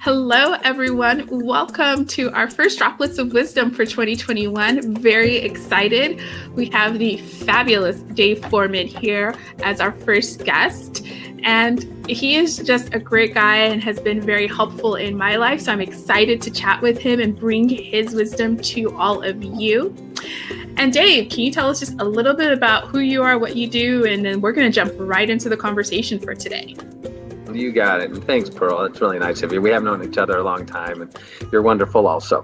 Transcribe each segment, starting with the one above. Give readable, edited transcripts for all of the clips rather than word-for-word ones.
Hello, everyone. Welcome to our first Droplets of Wisdom for 2021. Very excited. We have the fabulous Dave Forman here as our first guest. And he is just a great guy and has been very helpful in my life. So I'm excited to chat with him and bring his wisdom to all of you. And Dave, can you tell us just a little bit about who you are, what you do, and then we're going to jump right into the conversation for today. You got it. And thanks, Pearl. It's really nice of you. We have known each other a long time, and you're wonderful also.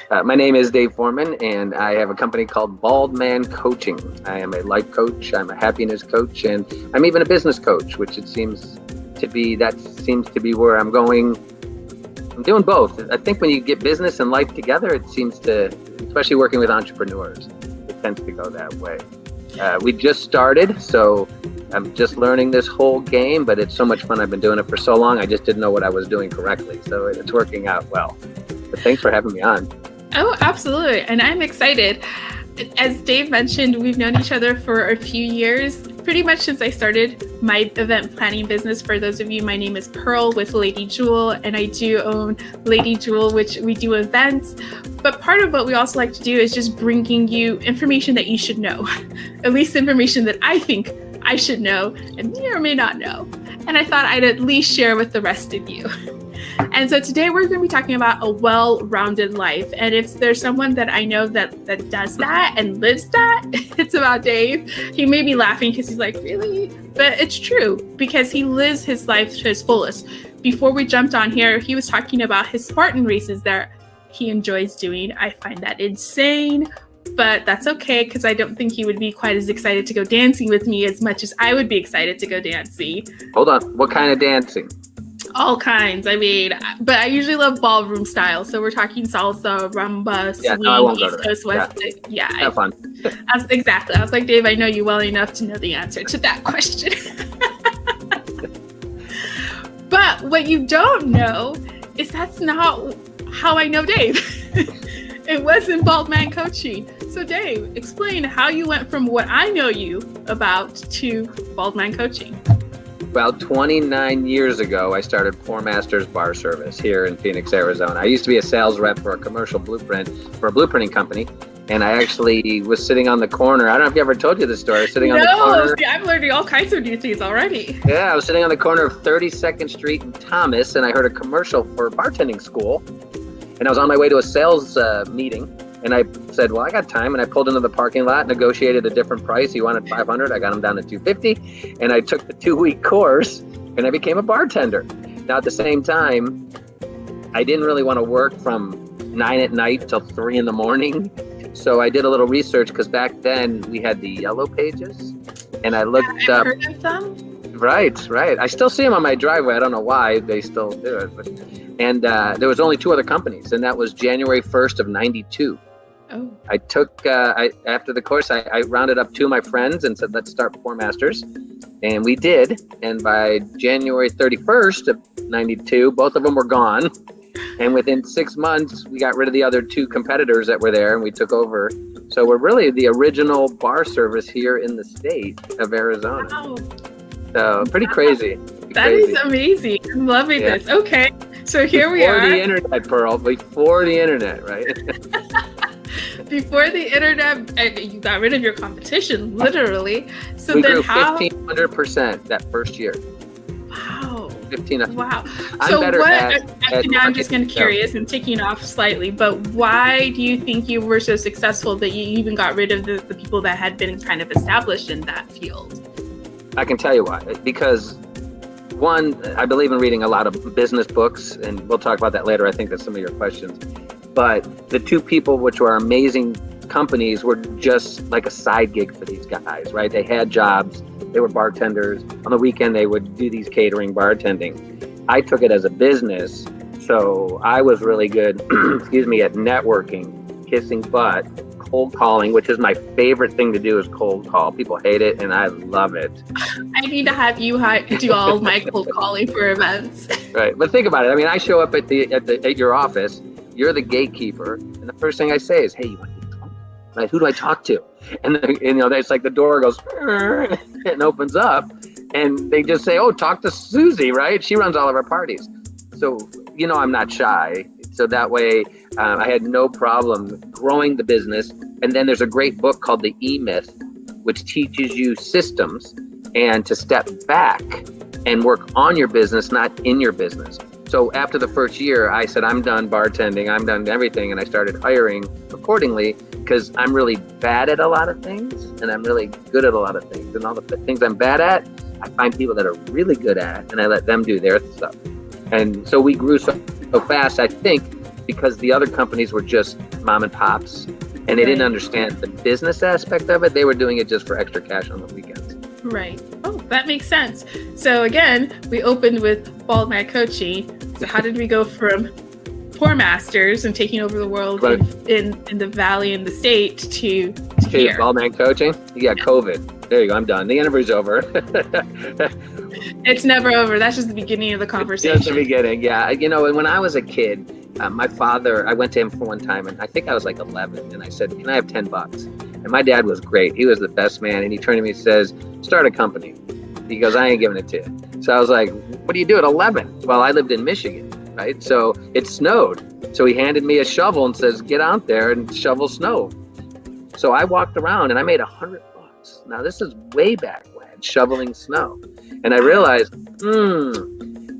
My name is Dave Forman, and I have a company called Bald Man Coaching. I am a life coach, I'm a happiness coach, and I'm even a business coach, which seems to be where I'm going. I'm doing both. I think when you get business and life together, it seems to, especially working with entrepreneurs, it tends to go that way. We just started, so I'm just learning this whole game, but it's so much fun. I've been doing it for so long, I just didn't know what I was doing correctly. So it's working out well. But thanks for having me on. Oh, absolutely. And I'm excited. As Dave mentioned, we've known each other for a few years, pretty much since I started my event planning business. For those of you, my name is Pearl with Lady Jewel, and I do own Lady Jewel, which we do events. But part of what we also like to do is just bringing you information that you should know, at least information that I think I should know and may or may not know. And I thought I'd at least share with the rest of you. And so today we're going to be talking about a well-rounded life. And if there's someone that I know that does that and lives that, it's about Dave. He may be laughing because he's like, really? But it's true, because he lives his life to his fullest. Before we jumped on here, he was talking about his Spartan races that he enjoys doing. I find that insane, but that's okay, because I don't think he would be quite as excited to go dancing with me as much as I would be excited to go dancing. Hold on. What kind of dancing? All kinds. I mean, but I usually love ballroom style. So we're talking salsa, rumba, swing, East Coast, West. Yeah. Have fun. Exactly. I was like, Dave, I know you well enough to know the answer to that question. But what you don't know is that's not how I know Dave. It was in Bald Man Coaching. So Dave, explain how you went from what I know you about to Bald Man Coaching. About 29 years ago, I started Four Masters Bar Service here in Phoenix, Arizona. I used to be a sales rep for a commercial blueprint for a blueprinting company. And I actually was sitting on the corner. I don't know if you ever told you this story. I was sitting on the corner. No, I'm learning all kinds of new things already. Yeah, I was sitting on the corner of 32nd Street and Thomas, and I heard a commercial for bartending school. And I was on my way to a sales meeting. And I said, well, I got time. And I pulled into the parking lot, negotiated a different price. He wanted $500. I got him down to $250. And I took the 2-week course and I became a bartender. Now, at the same time, I didn't really want to work from 9 at night till 3 in the morning. So I did a little research, because back then we had the yellow pages. And I looked up. Heard of them? Right. I still see them on my driveway. I don't know why they still do it. And there was only 2 other companies. And that was January 1st of 92. Oh. I took, after the course, I rounded up 2 of my friends and said, let's start Four Masters. And we did. And by January 31st of 92, both of them were gone. And within 6 months, we got rid of the other 2 competitors that were there, and we took over. So we're really the original bar service here in the state of Arizona. Wow. So pretty crazy. That is amazing. I'm loving this. Okay. So here we are. Before the internet, Pearl. Before the internet, right? Before the internet, you got rid of your competition, literally. So we then grew how? 1,500% that first year. Wow. 1,500. Wow. I'm so better what? at Now I'm just kind of curious and taking off slightly, but why do you think you were so successful that you even got rid of the people that had been kind of established in that field? I can tell you why. Because one, I believe in reading a lot of business books, and we'll talk about that later. I think that's some of your questions. But the 2 people, which were amazing companies, were just like a side gig for these guys, right? They had jobs. They were bartenders. On the weekend, they would do these catering, bartending. I took it as a business. So I was really good, at networking, kissing butt, cold calling, which is my favorite thing to do, is cold call. People hate it, and I love it. I need to have you do all of my cold calling for events. Right, but think about it. I mean, I show up at your office. You're the gatekeeper, and the first thing I say is, "Hey, you want to talk? Right? Who do I talk to?" And it's like the door goes and opens up, and they just say, "Oh, talk to Susie, right? She runs all of our parties." So I'm not shy. So that way I had no problem growing the business. And then there's a great book called The E-Myth, which teaches you systems and to step back and work on your business, not in your business. So after the first year, I said, I'm done bartending, I'm done everything. And I started hiring accordingly because I'm really bad at a lot of things and I'm really good at a lot of things. And all the things I'm bad at, I find people that are really good at and I let them do their stuff. And so we grew so fast, I think, because the other companies were just mom and pops and they didn't understand the business aspect of it. They were doing it just for extra cash on the weekends. Right. Oh, that makes sense. So again, we opened with Bald Man Coaching. So how did we go from poor masters and taking over the world in the valley and the state to here? Bald Man Coaching? Yeah, COVID. There you go. I'm done. The interview's over. It's never over. That's just the beginning of the conversation. Just the beginning. Yeah. When I was a kid, my father, I went to him for one time and I think I was like 11 and I said, can I have $10? And my dad was great. He was the best man. And he turned to me and says, start a company. He goes, I ain't giving it to you. So I was like, what do you do at 11? Well, I lived in Michigan, right? So it snowed. So he handed me a shovel and says, get out there and shovel snow. So I walked around and I made $100. Now this is way back when, shoveling snow. And I realized,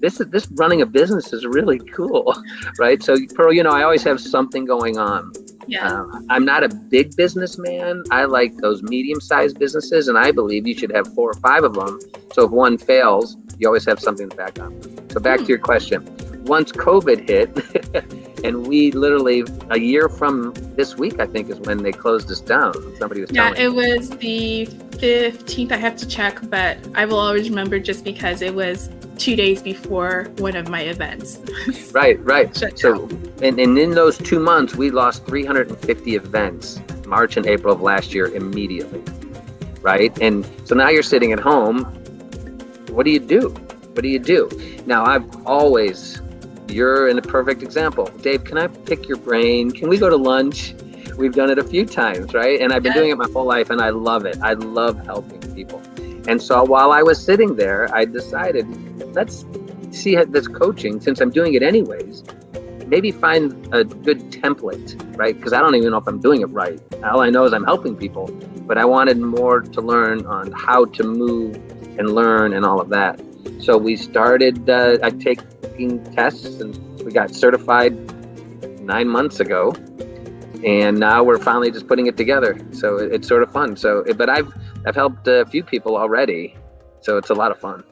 this running a business is really cool, right? So Pearl, I always have something going on. Yeah. I'm not a big businessman. I like those medium-sized businesses, and I believe you should have 4 or 5 of them. So if one fails, you always have something to back up. So back to your question. Once COVID hit, and we literally, a year from this week, I think, is when they closed us down. Somebody was telling me. Yeah, it was the 15th. I have to check, but I will always remember just because it was 2 days before one of my events. Right. So, and in those 2 months, we lost 350 events, March and April of last year, immediately, right? And so now you're sitting at home. What do you do? Now, you're in a perfect example. Dave, can I pick your brain? Can we go to lunch? We've done it a few times, right? And I've been doing it my whole life and I love it. I love helping people. And so while I was sitting there, I decided, let's see this coaching, since I'm doing it anyways, maybe find a good template, right? Because I don't even know if I'm doing it right. All I know is I'm helping people, but I wanted more to learn on how to move and learn and all of that. So we started, taking tests and we got certified 9 months ago. And now we're finally just putting it together. So it's sort of fun. But I've helped a few people already. So it's a lot of fun.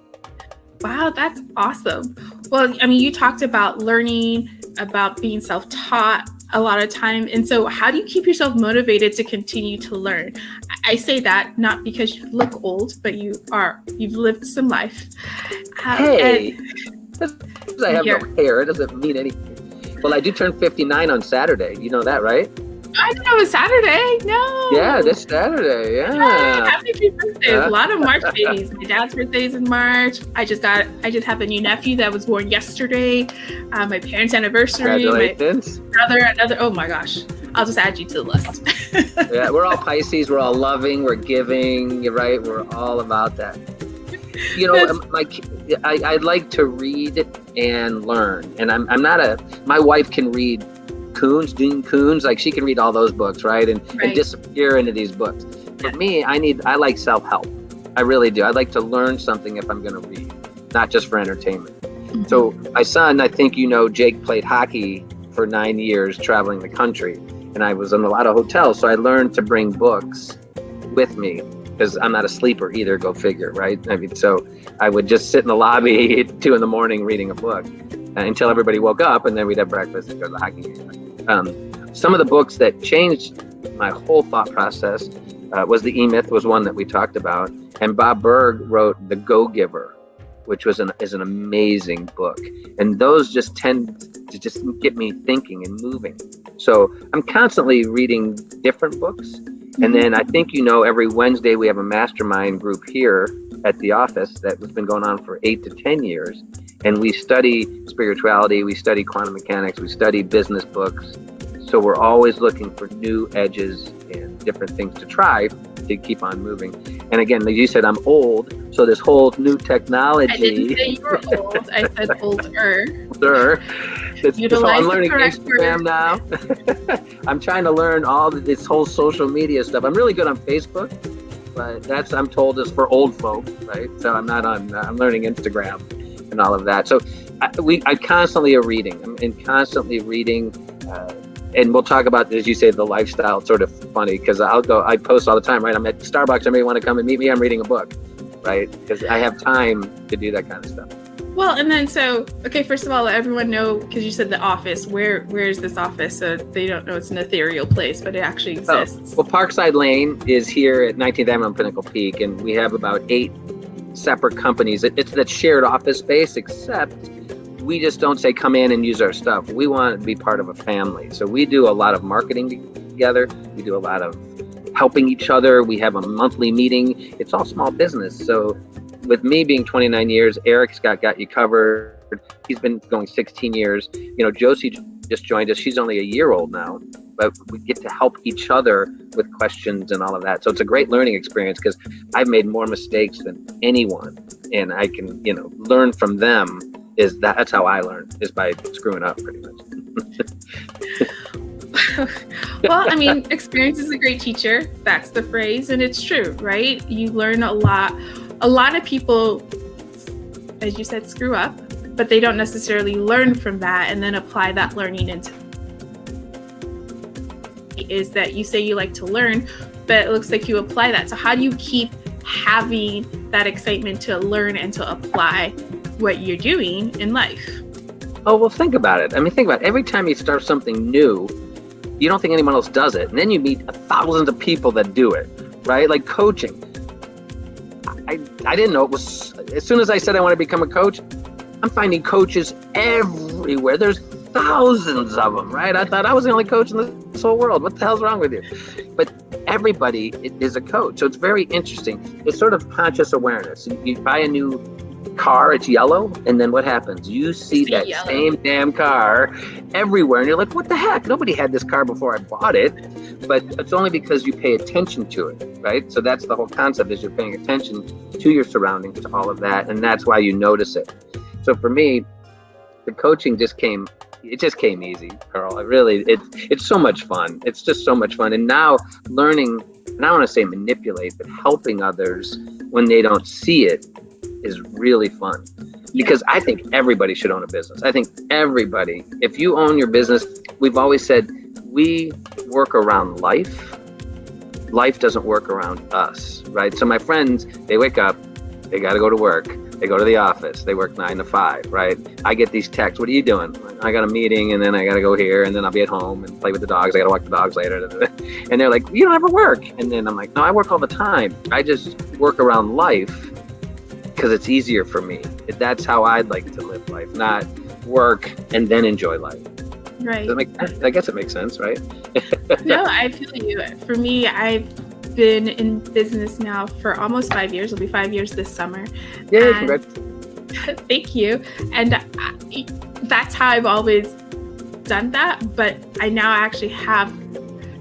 Wow, that's awesome. Well, I mean, you talked about learning, about being self-taught a lot of time. And so how do you keep yourself motivated to continue to learn? I say that not because you look old, but you've lived some life. Hey, I have no hair. It doesn't mean anything. Well, I do turn 59 on Saturday. You know that, right? I didn't know it was Saturday. No. Yeah, this Saturday. Yeah. Happy birthday. A lot of March babies. My dad's birthday is in March. I just have a new nephew that was born yesterday. My parents' anniversary. Congratulations. My brother, another. Oh my gosh. I'll just add you to the list. Yeah, we're all Pisces. We're all loving. We're giving. You're right. We're all about that. I like to read and learn. And my wife can read Dean Koontz, like she can read all those books, right? And disappear into these books. For me, I like self-help. I really do. I like to learn something if I'm going to read, not just for entertainment. Mm-hmm. So my son, I think Jake played hockey for 9 years traveling the country. And I was in a lot of hotels. So I learned to bring books with me because I'm not a sleeper either, go figure, right? I mean, so I would just sit in the lobby at 2 a.m. reading a book until everybody woke up, and then we'd have breakfast and go to the hockey game. Some of the books that changed my whole thought process was The E-Myth was one that we talked about. And Bob Berg wrote The Go-Giver, which is an amazing book. And those just tend to just get me thinking and moving. So I'm constantly reading different books. And then I think, every Wednesday we have a mastermind group here at the office that has been going on for 8 to 10 years. And we study spirituality, we study quantum mechanics, we study business books. So we're always looking for new edges and different things to try to keep on moving. And again, like you said, I'm old, so this whole new I technology. didn't say you were old. I said older. Sure. So I'm learning word. Instagram now. I'm trying to learn all this whole social media stuff. I'm really good on Facebook, but I'm told is for old folk, right? So I'm learning Instagram and all of that. So I constantly are reading. I'm constantly reading. And we'll talk about, as you say, the lifestyle. It's sort of funny because I post all the time, right? I'm at Starbucks. Anybody want to come and meet me? I'm reading a book, right? Because I have time to do that kind of stuff. Well, and then first of all, let everyone know, because you said the office. Where is this office? So they don't know it's an ethereal place, but it actually exists. Well, Parkside Lane is here at 19th Avenue and Pinnacle Peak, and we have about 8 separate companies. It's that shared office space, except we just don't say come in and use our stuff. We want to be part of a family. So we do a lot of marketing together. We do a lot of helping each other. We have a monthly meeting. It's all small business. So with me being 29 years, Eric's got you covered. He's been going 16 years. Josie just joined us. She's only a year old now, but we get to help each other with questions and all of that. So it's a great learning experience because I've made more mistakes than anyone, and I can, learn from them. That's how I learn, is by screwing up pretty much. Well, I mean, experience is a great teacher. That's the phrase, and it's true, right? You learn a lot. A lot of people, as you said, screw up, but they don't necessarily learn from that and then apply that learning into is that you say you like to learn, but it looks like you apply that. So how do you keep having that excitement to learn and to apply what you're doing in life? Oh, well, think about it. Every time you start something new, you don't think anyone else does it. And then you meet thousands of people that do it, right? Like coaching. I didn't know it was, as soon as I said I want to become a coach, I'm finding coaches everywhere. There's thousands of them, right? I thought I was the only coach in this whole world. What the hell's wrong with you? But everybody is a coach. So it's very interesting. It's sort of conscious awareness. You buy a new car, it's yellow, and then what happens? You see that yellow. Same damn car everywhere, and you're like, what the heck? Nobody had this car before I bought it. But it's only because you pay attention to it, right? So that's the whole concept, is you're paying attention to your surroundings, to all of that, and that's why you notice it. So for me, the coaching just came easy, Carl. It's so much fun. It's just so much fun. And now learning, and I don't want to say manipulate, but helping others when they don't see it is really fun. Because I think everybody should own a business. I think everybody, if you own your business, we've always said we work around life. Life doesn't work around us, right? So my friends, they wake up, they got to go to work. They go to the office. They work 9 to 5, right? I get these texts. What are you doing? I got a meeting, and then I got to go here, and then I'll be at home and play with the dogs. I got to walk the dogs later. And they're like, you don't ever work. And then I'm like, no, I work all the time. I just work around life because it's easier for me. That's how I'd like to live life, not work and then enjoy life. Right. I guess it makes sense, right? No, I feel you. For me, I've been in business now for almost 5 years. It'll be 5 years this summer. Yeah, congrats. Thank you. And that's how I've always done that. But I now actually have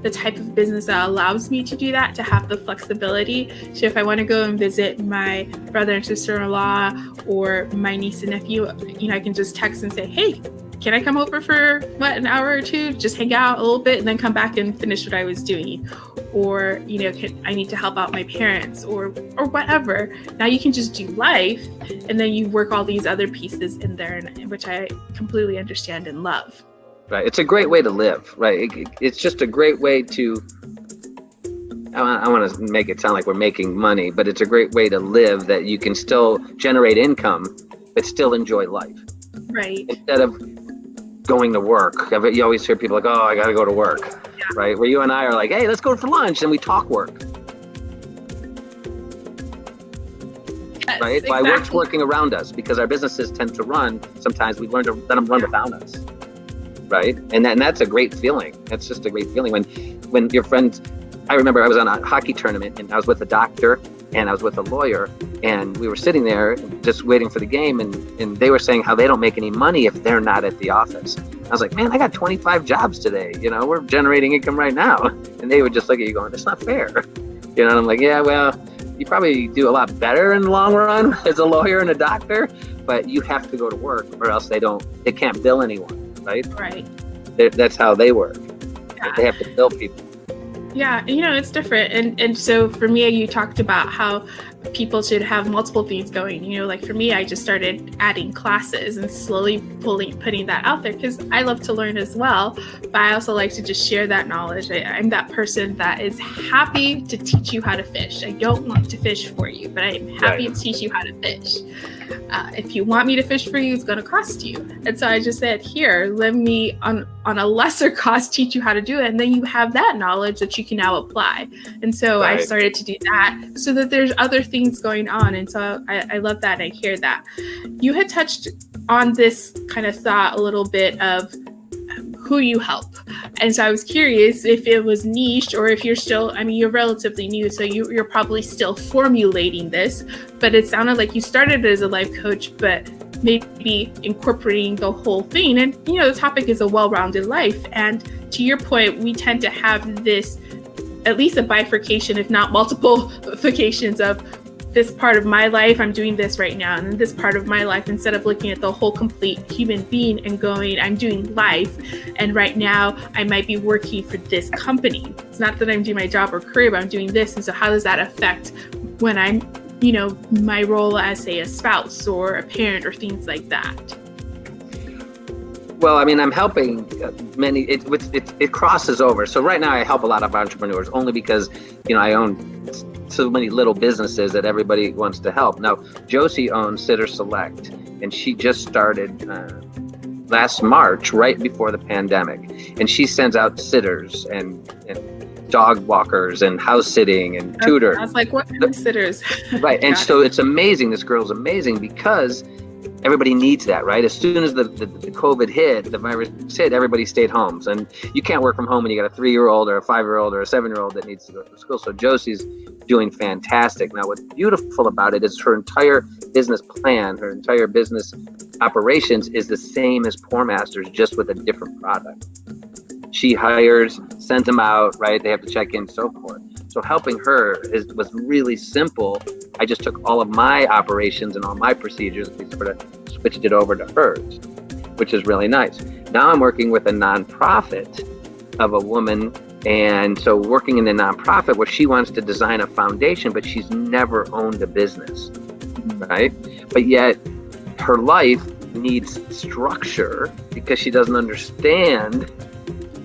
the type of business that allows me to do that, to have the flexibility. So if I want to go and visit my brother and sister-in-law or my niece and nephew, I can just text and say, hey, can I come over for an hour or two, just hang out a little bit and then come back and finish what I was doing? Or, I need to help out my parents or whatever. Now you can just do life, and then you work all these other pieces in there, which I completely understand and love. Right. It's a great way to live, right? It's just a great way to, I want to make it sound like we're making money, but it's a great way to live that you can still generate income, but still enjoy life. Right. Instead of going to work. You always hear people like, oh, I got to go to work, right? Where you and I are like, hey, let's go for lunch, and we talk work. Yes, right? Exactly. Why work's working around us, because our businesses tend to run. Sometimes we learn to let them run without us, right? And that's a great feeling. That's just a great feeling when your friends. I remember I was on a hockey tournament, and I was with a doctor and I was with a lawyer, and we were sitting there just waiting for the game, and they were saying how they don't make any money if they're not at the office. I was like, man, I got 25 jobs today. We're generating income right now. And they would just look at you going, that's not fair. And I'm like, yeah, well, you probably do a lot better in the long run as a lawyer and a doctor, but you have to go to work or else they can't bill anyone, right? Right. That's how they work. Yeah. They have to bill people. Yeah, it's different. And so for me, you talked about how people should have multiple things going. Like for me, I just started adding classes and slowly putting that out there because I love to learn as well. But I also like to just share that knowledge. I'm that person that is happy to teach you how to fish. I don't want to fish for you, but I'm happy to teach you how to fish. If you want me to fish for you, it's going to cost you. And so I just said, here, let me on a lesser cost teach you how to do it. And then you have that knowledge that you can now apply. And so I started to do that so that there's other things going on. And so I love that. I hear that. You had touched on this kind of thought a little bit of who you help. And so I was curious if it was niche or if you're still, you're relatively new, so you're probably still formulating this, but it sounded like you started as a life coach, but maybe incorporating the whole thing. And, the topic is a well-rounded life. And to your point, we tend to have this, at least a bifurcation, if not multiple bifurcations of this part of my life, I'm doing this right now. And then this part of my life, instead of looking at the whole complete human being and going, I'm doing life. And right now I might be working for this company. It's not that I'm doing my job or career, but I'm doing this. And so how does that affect when I'm, my role as, say, a spouse or a parent or things like that? Well, I'm helping many, it crosses over. So right now I help a lot of entrepreneurs only because, I own so many little businesses that everybody wants to help. Now, Josie owns Sitter Select, and she just started last March, right before the pandemic. And she sends out sitters and dog walkers and house sitting and tutors. I was like, what kind of sitters? Right. And so it's amazing. This girl's amazing because everybody needs that, right? As soon as the COVID hit, the virus hit, everybody stayed home. And you can't work from home when you got a 3-year-old or a 5-year-old or a 7-year-old that needs to go to school. So Josie's doing fantastic. Now, what's beautiful about it is her entire business plan, her entire business operations is the same as Pour Masters, just with a different product. She hires, sends them out, right? They have to check in, so forth. So helping her was really simple. I just took all of my operations and all my procedures and sort of switched it over to hers, which is really nice. Now I'm working with a nonprofit of a woman. And so working in the nonprofit where she wants to design a foundation, but she's never owned a business, right? But yet her life needs structure because she doesn't understand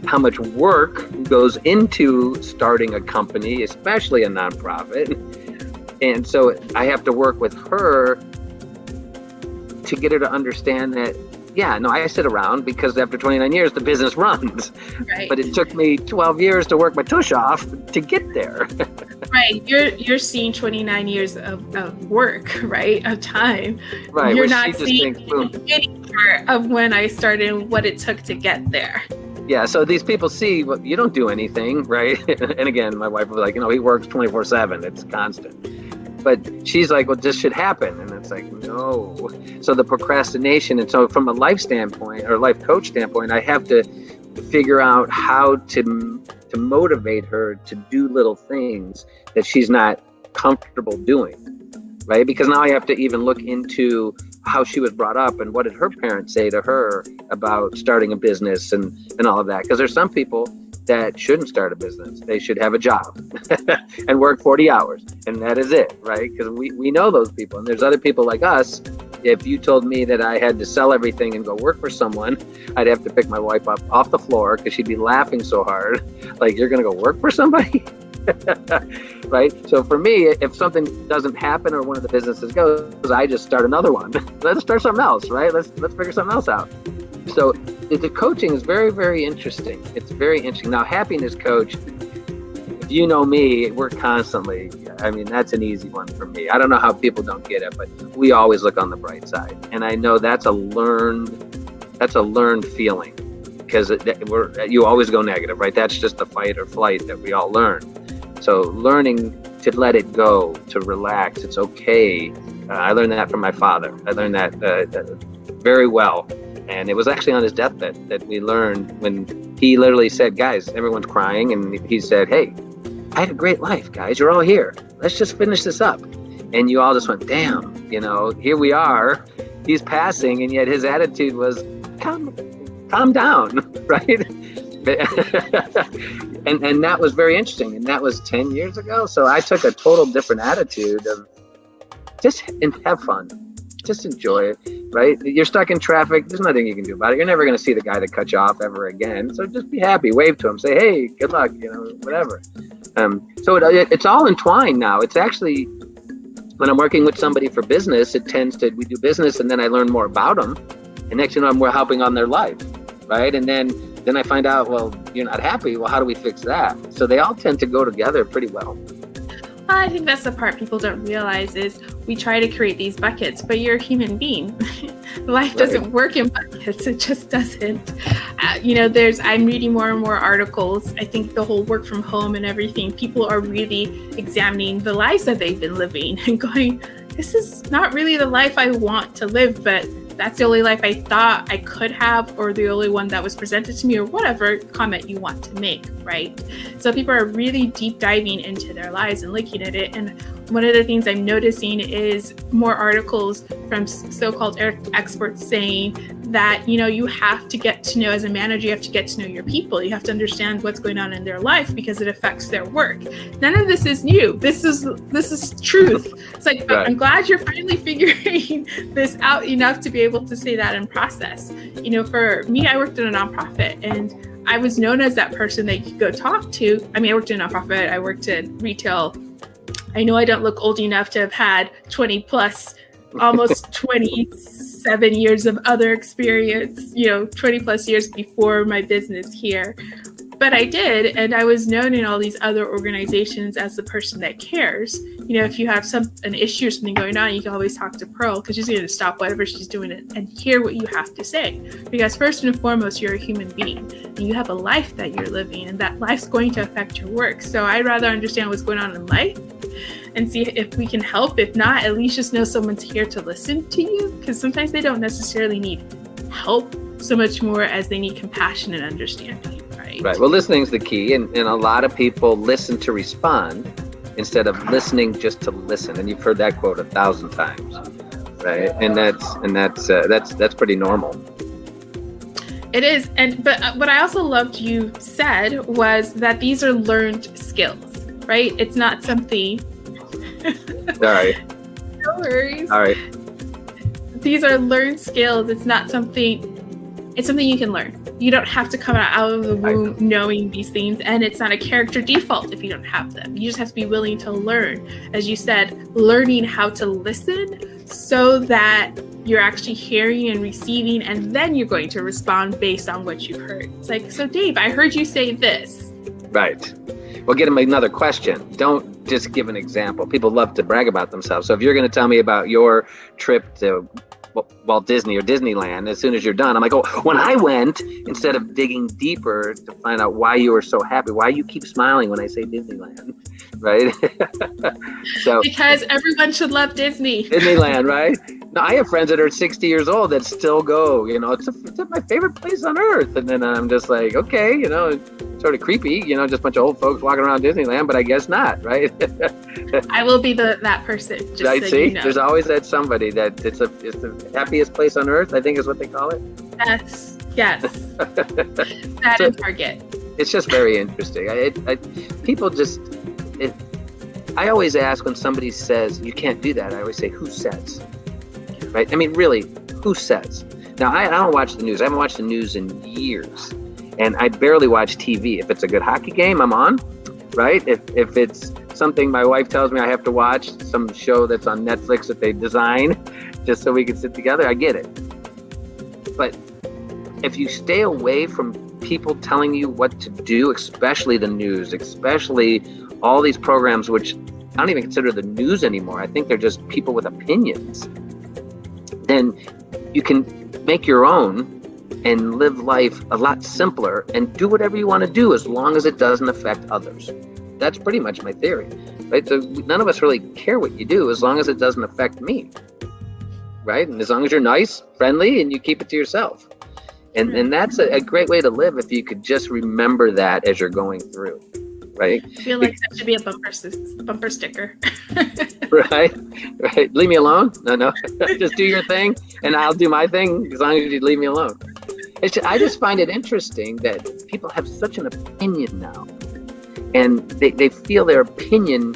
how much work goes into starting a company, especially a nonprofit. And so I have to work with her to get her to understand that, I sit around because after 29 years, the business runs. Right. But it took me 12 years to work my tush off to get there. Right. You're seeing 29 years of work, right? Of time. Right. You're not seeing the beginning part of when I started and what it took to get there. Yeah, so these people see, well, you don't do anything, right? And again, my wife was like, he works 24/7. It's constant. But she's like, well, this should happen. And it's like, no. So the procrastination. And so from a life standpoint or life coach standpoint, I have to figure out how to motivate her to do little things that she's not comfortable doing, right? Because now I have to even look into how she was brought up and what did her parents say to her about starting a business and all of that. Because there's some people that shouldn't start a business. They should have a job and work 40 hours. And that is it, right? Because we know those people. And there's other people like us. If you told me that I had to sell everything and go work for someone, I'd have to pick my wife up off the floor because she'd be laughing so hard. Like, you're going to go work for somebody? Right? So for me, if something doesn't happen or one of the businesses goes, I just start another one. Let's start something else, right? Let's figure something else out. So the coaching is very, very interesting. It's very interesting. Now, happiness coach, if you know me, we're constantly, that's an easy one for me. I don't know how people don't get it, but we always look on the bright side. And I know that's a learned feeling because you always go negative, right? That's just the fight or flight that we all learn. So learning to let it go, to relax, it's okay. I learned that from my father. I learned that very well. And it was actually on his deathbed that we learned when he literally said, guys, everyone's crying. And he said, hey, I had a great life, guys. You're all here. let's just finish this up. And you all just went, damn, here we are, he's passing, and yet his attitude was, calm down, right? and that was very interesting. And that was 10 years ago. So I took a total different attitude of just have fun. Just enjoy it, right? You're stuck in traffic. There's nothing you can do about it. You're never going to see the guy that cut you off ever again. So just be happy, wave to him, say, hey, good luck, whatever. So it's all entwined now. It's actually, when I'm working with somebody for business, we do business, and then I learn more about them. And next thing you know, we're helping on their life, right? And then I find out, well, you're not happy. Well, how do we fix that? So they all tend to go together pretty well. I think that's the part people don't realize is we try to create these buckets, but you're a human being. Life doesn't work in buckets. It just doesn't. I'm reading more and more articles. I think the whole work from home and everything, people are really examining the lives that they've been living and going, this is not really the life I want to live, but that's the only life I thought I could have, or the only one that was presented to me, or whatever comment you want to make, right? So people are really deep diving into their lives and looking at it. And one of the things I'm noticing is more articles from so-called experts saying that, you have to get to know, as a manager, you have to get to know your people. You have to understand what's going on in their life because it affects their work. None of this is new. This is truth. It's like, right. I'm glad you're finally figuring this out enough to be able to say that in process. For me, I worked in a nonprofit, and I was known as that person that you could go talk to. I worked in a nonprofit. I worked in retail. I know I don't look old enough to have had 20 plus, almost 27 years of other experience, 20 plus years before my business here. But I did, and I was known in all these other organizations as the person that cares. If you have an issue or something going on, you can always talk to Pearl, because she's going to stop whatever she's doing and hear what you have to say. Because first and foremost, you're a human being, and you have a life that you're living, and that life's going to affect your work. So I'd rather understand what's going on in life and see if we can help. If not, at least just know someone's here to listen to you, because sometimes they don't necessarily need help so much more as they need compassion and understanding. Right. Well, listening is the key, and a lot of people listen to respond instead of listening just to listen. And you've heard that quote 1,000 times, right? And that's pretty normal. It is, but what I also loved you said was that these are learned skills, right? It's not something. All right. No worries. All right. These are learned skills. It's not something. It's something you can learn. You don't have to come out of the womb knowing these things, and it's not a character default if you don't have them. You just have to be willing to learn. As you said, learning how to listen so that you're actually hearing and receiving, and then you're going to respond based on what you've heard. It's like, so Dave, I heard you say this. Right. Well, get them another question. Don't just give an example. People love to brag about themselves. So if you're going to tell me about your trip to Walt Disney or Disneyland, as soon as you're done, I'm like, oh, when I went, instead of digging deeper to find out why you were so happy, why you keep smiling when I say Disneyland, right? So because everyone should love Disneyland, right? No, I have friends that are 60 years old that still go, it's my favorite place on earth. And then I'm just like, okay, it's sort of creepy, just a bunch of old folks walking around Disneyland, but I guess not, right? I will be that person. Just right, so see, there's always that somebody that it's the happiest place on earth, I think is what they call it. Yes. That is Target. It's just very interesting. I always ask when somebody says you can't do that, I always say, who says? Right? Really, who says? Now, I don't watch the news. I haven't watched the news in years. And I barely watch TV. If it's a good hockey game, I'm on, right? If it's something my wife tells me I have to watch, some show that's on Netflix that they design just so we can sit together, I get it. But if you stay away from people telling you what to do, especially the news, especially all these programs, which I don't even consider the news anymore. I think they're just people with opinions. Then you can make your own and live life a lot simpler and do whatever you want to do as long as it doesn't affect others. That's pretty much my theory, right? So none of us really care what you do as long as it doesn't affect me, right? And as long as you're nice, friendly, and you keep it to yourself. And that's a great way to live if you could just remember that as you're going through. right? I feel like that should be a bumper sticker. Right. Leave me alone. No. Just do your thing and I'll do my thing as long as you leave me alone. I just find it interesting that people have such an opinion now, and they feel their opinion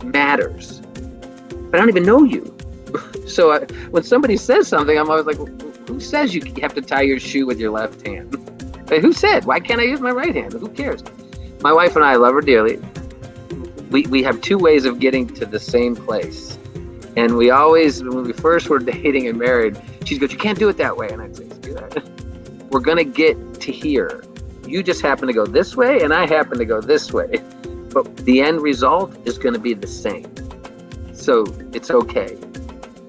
matters, but I don't even know you. So when somebody says something, I'm always like, who says you have to tie your shoe with your left hand? Like, who said? Why can't I use my right hand? Who cares? My wife and I love her dearly. We have two ways of getting to the same place. And we always, when we first were dating and married, she'd go, you can't do it that way. And I'd say, do that. We're going to get to here. You just happen to go this way and I happen to go this way. But the end result is going to be the same. So it's okay,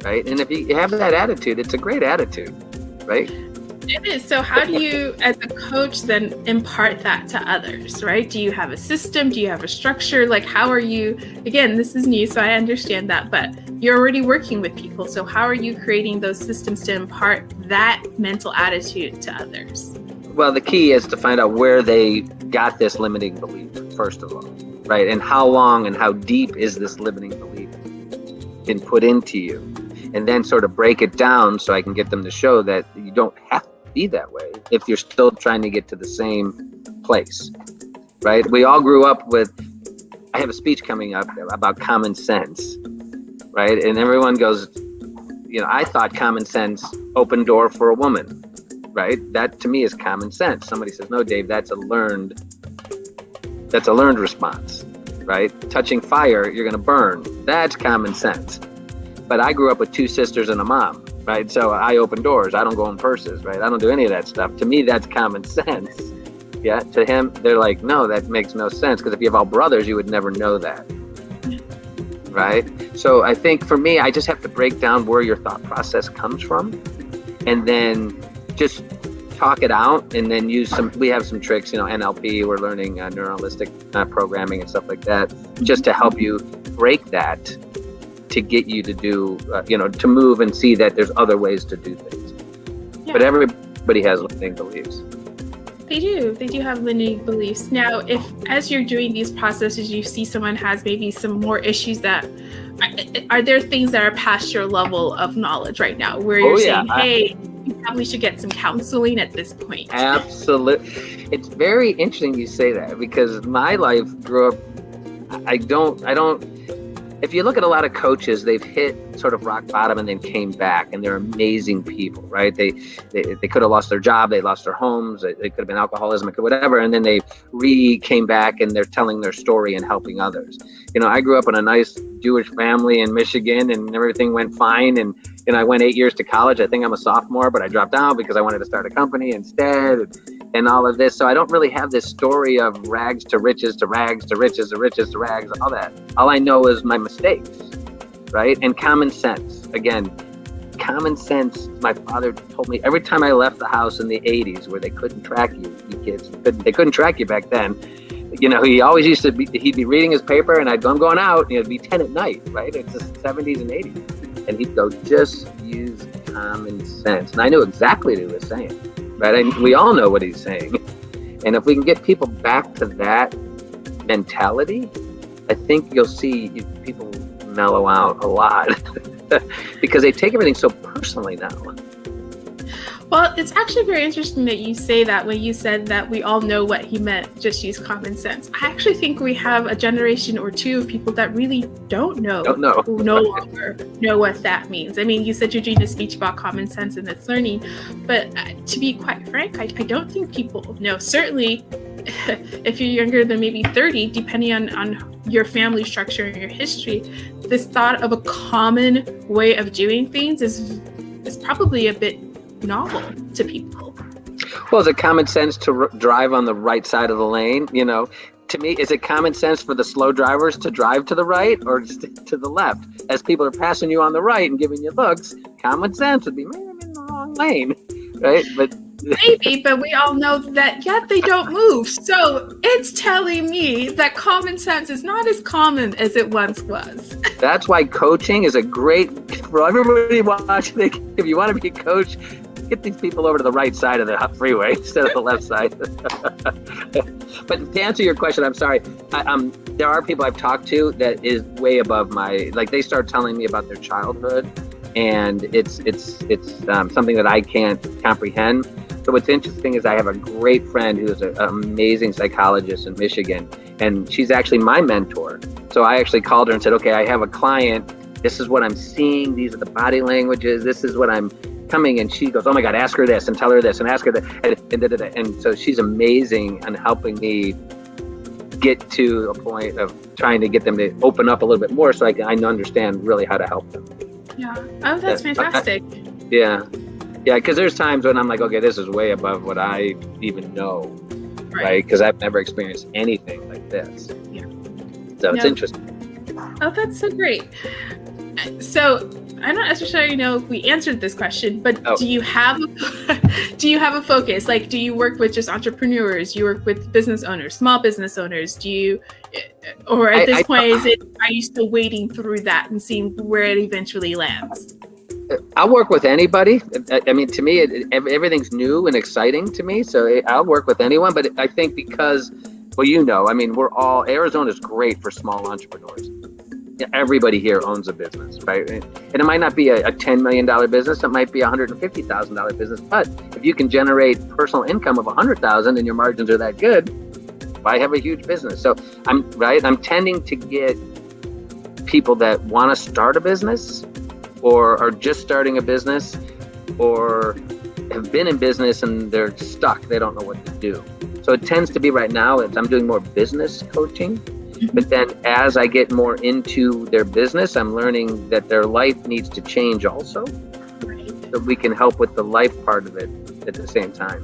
right? And if you have that attitude, it's a great attitude, right? It is. So how do you, as a coach, then impart that to others, right? Do you have a system? Do you have a structure? Like, how are you, again, this is new, so I understand that, but you're already working with people. So how are you creating those systems to impart that mental attitude to others? Well, the key is to find out where they got this limiting belief, first of all, right? And how long and how deep is this limiting belief been put into you? And then sort of break it down so I can get them to show that you don't have to be that way if you're still trying to get to the same place, right? We all grew up with, I have a speech coming up about common sense, right? And everyone goes, I thought common sense opened door for a woman, right? That to me is common sense. Somebody says, no, Dave, that's a learned response, right? Touching fire, you're going to burn. That's common sense. But I grew up with two sisters and a mom, right? So I open doors. I don't go in purses, right? I don't do any of that stuff. To me, that's common sense. Yeah. To him, they're like, no, that makes no sense. Because if you have all brothers, you would never know that. Right. So I think for me, I just have to break down where your thought process comes from and then just talk it out and then we have some tricks, NLP, we're learning neuralistic programming and stuff like that, just to help you break that, to get you to do, to move and see that there's other ways to do things. Yeah. But everybody has limiting beliefs. They do have limiting beliefs. Now, if as you're doing these processes, you see someone has maybe some more issues are there things that are past your level of knowledge right now where you're saying, hey, you probably should get some counseling at this point? Absolutely. It's very interesting you say that because my life grew up, I don't, if you look at a lot of coaches, they've hit sort of rock bottom and then came back, and they're amazing people, right? They could have lost their job, they lost their homes, it could have been alcoholism, it could whatever, and then they came back and they're telling their story and helping others. I grew up in a nice Jewish family in Michigan, and everything went fine, and I went 8 years to college. I think I'm a sophomore, but I dropped out because I wanted to start a company instead, and all of this. So I don't really have this story of rags to riches to rags to riches to riches to rags, all that. All I know is my mistakes, right? And common sense. Again, common sense. My father told me every time I left the house in the 80s where they couldn't track you kids, they couldn't track you back then. He always used to he'd be reading his paper and I'd go, I'm going out. It'd be 10 at night, right? It's the 70s and 80s. And he'd go, just use common sense. And I knew exactly what he was saying, right? We all know what he's saying. And if we can get people back to that mentality, I think you'll see people mellow out a lot because they take everything so personally now. Well, it's actually very interesting that you say that when you said that we all know what he meant, just use common sense. I actually think we have a generation or two of people that really don't know. Who no longer know what that means. I mean, you said you're doing a speech about common sense and it's learning, but to be quite frank, I don't think people know. Certainly, if you're younger than maybe 30, depending on your family structure and your history, this thought of a common way of doing things is probably a bit novel to people. Well, is it common sense to drive on the right side of the lane? To me, is it common sense for the slow drivers to drive to the right or to the left? As people are passing you on the right and giving you looks, common sense would be, maybe I'm in the wrong lane, right? But maybe, but we all know that yet they don't move. So it's telling me that common sense is not as common as it once was. That's why coaching is a great, for everybody watching, if you want to be a coach, get these people over to the right side of the freeway instead of the left side. But to answer your question, I'm sorry. There are people I've talked to that is way above my, like they start telling me about their childhood, and it's something that I can't comprehend. So what's interesting is I have a great friend who is an amazing psychologist in Michigan, and she's actually my mentor. So I actually called her and said, okay, I have a client. This is what I'm seeing. These are the body languages. This is what I'm coming. And she goes, oh my God, ask her this and tell her this and ask her that. And so she's amazing in helping me get to a point of trying to get them to open up a little bit more so I understand really how to help them. Yeah. Oh, that's fantastic. Yeah. Yeah, because there's times when I'm like, okay, this is way above what I even know, right? Because I've never experienced anything like this. Yeah. So it's interesting. Oh, that's so great. So I'm not necessarily know if we answered this question, but do you have a focus? Like, do you work with just entrepreneurs? Do you work with business owners, small business owners? Do you, or at this point, are you still wading through that and seeing where it eventually lands? I'll work with anybody. I mean, to me, everything's new and exciting to me. So I'll work with anyone. But I think because, well, I mean, Arizona's great for small entrepreneurs. Everybody here owns a business, right? And it might not be a $10 million business. It might be a $150,000 business. But if you can generate personal income of $100,000 and your margins are that good, why have a huge business? So I'm tending to get people that want to start a business, or are just starting a business, or have been in business and they're stuck. They don't know what to do. So it tends to be right now, I'm doing more business coaching. But then as I get more into their business, I'm learning that their life needs to change also. Right. So we can help with the life part of it at the same time.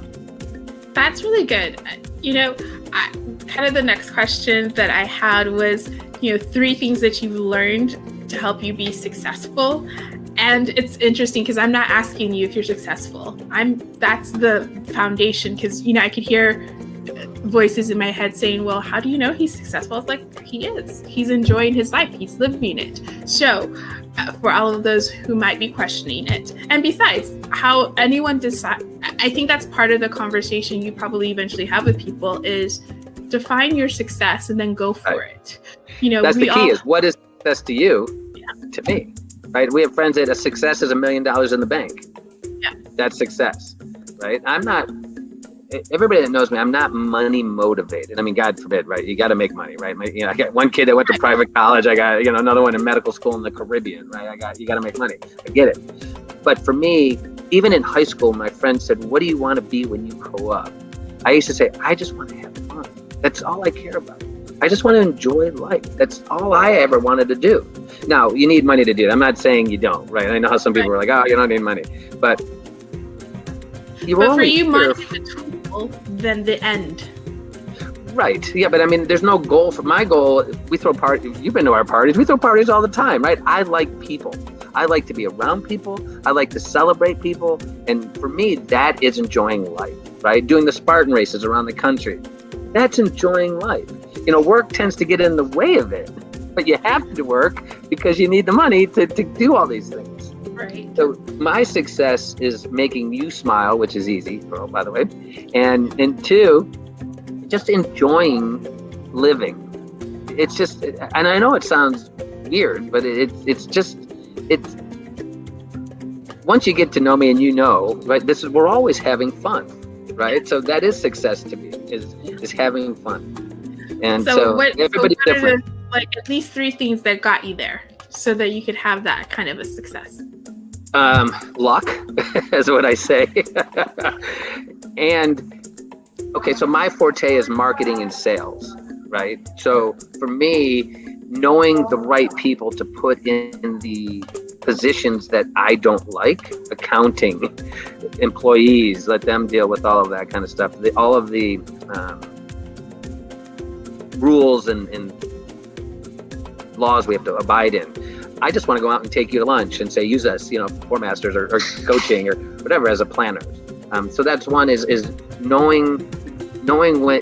That's really good. Kind of the next question that I had was, 3 things that you've learned to help you be successful. And it's interesting because I'm not asking you if you're successful. That's the foundation, because I could hear voices in my head saying, well, how do you know he's successful? It's like, he is. He's enjoying his life. He's living it. So for all of those who might be questioning it, and besides, how anyone decide, I think that's part of the conversation you probably eventually have with people is define your success and then go for it. That's the key, is what is success to you? To me, right? We have friends that a success is $1 million in the bank. Yeah. That's success, right? Everybody that knows me, I'm not money motivated. I mean, God forbid, right? You got to make money, right? I got one kid that went to private college. I got, another one in medical school in the Caribbean, right? You got to make money. I get it. But for me, even in high school, my friends said, what do you want to be when you grow up? I used to say, I just want to have fun. That's all I care about. I just want to enjoy life. That's all I ever wanted to do. Now, you need money to do that. I'm not saying you don't, right? I know how some people are like, oh, you don't need money. But for you, money is a tool than the end. Right. Yeah, but I mean, there's no goal. For my goal, we throw parties. You've been to our parties. We throw parties all the time, right? I like people. I like to be around people. I like to celebrate people. And for me, that is enjoying life, right? Doing the Spartan races around the country. That's enjoying life. Work tends to get in the way of it, but you have to work because you need the money to do all these things. Right. So my success is making you smile, which is easy, by the way. And 2, just enjoying living. It's just, and I know it sounds weird, but it's once you get to know me and right, we're always having fun, right? So that is success to me, is having fun. And so everybody's different. Like at least 3 things that got you there so that you could have that kind of a success. Luck is what I say. And okay, so my forte is marketing and sales, right? So for me, knowing the right people to put in the positions that I don't like, accounting, employees, let them deal with all of that kind of stuff. All of the rules and laws we have to abide in. I just want to go out and take you to lunch and say, use us, Four Masters or coaching or whatever as a planner. So that's one is knowing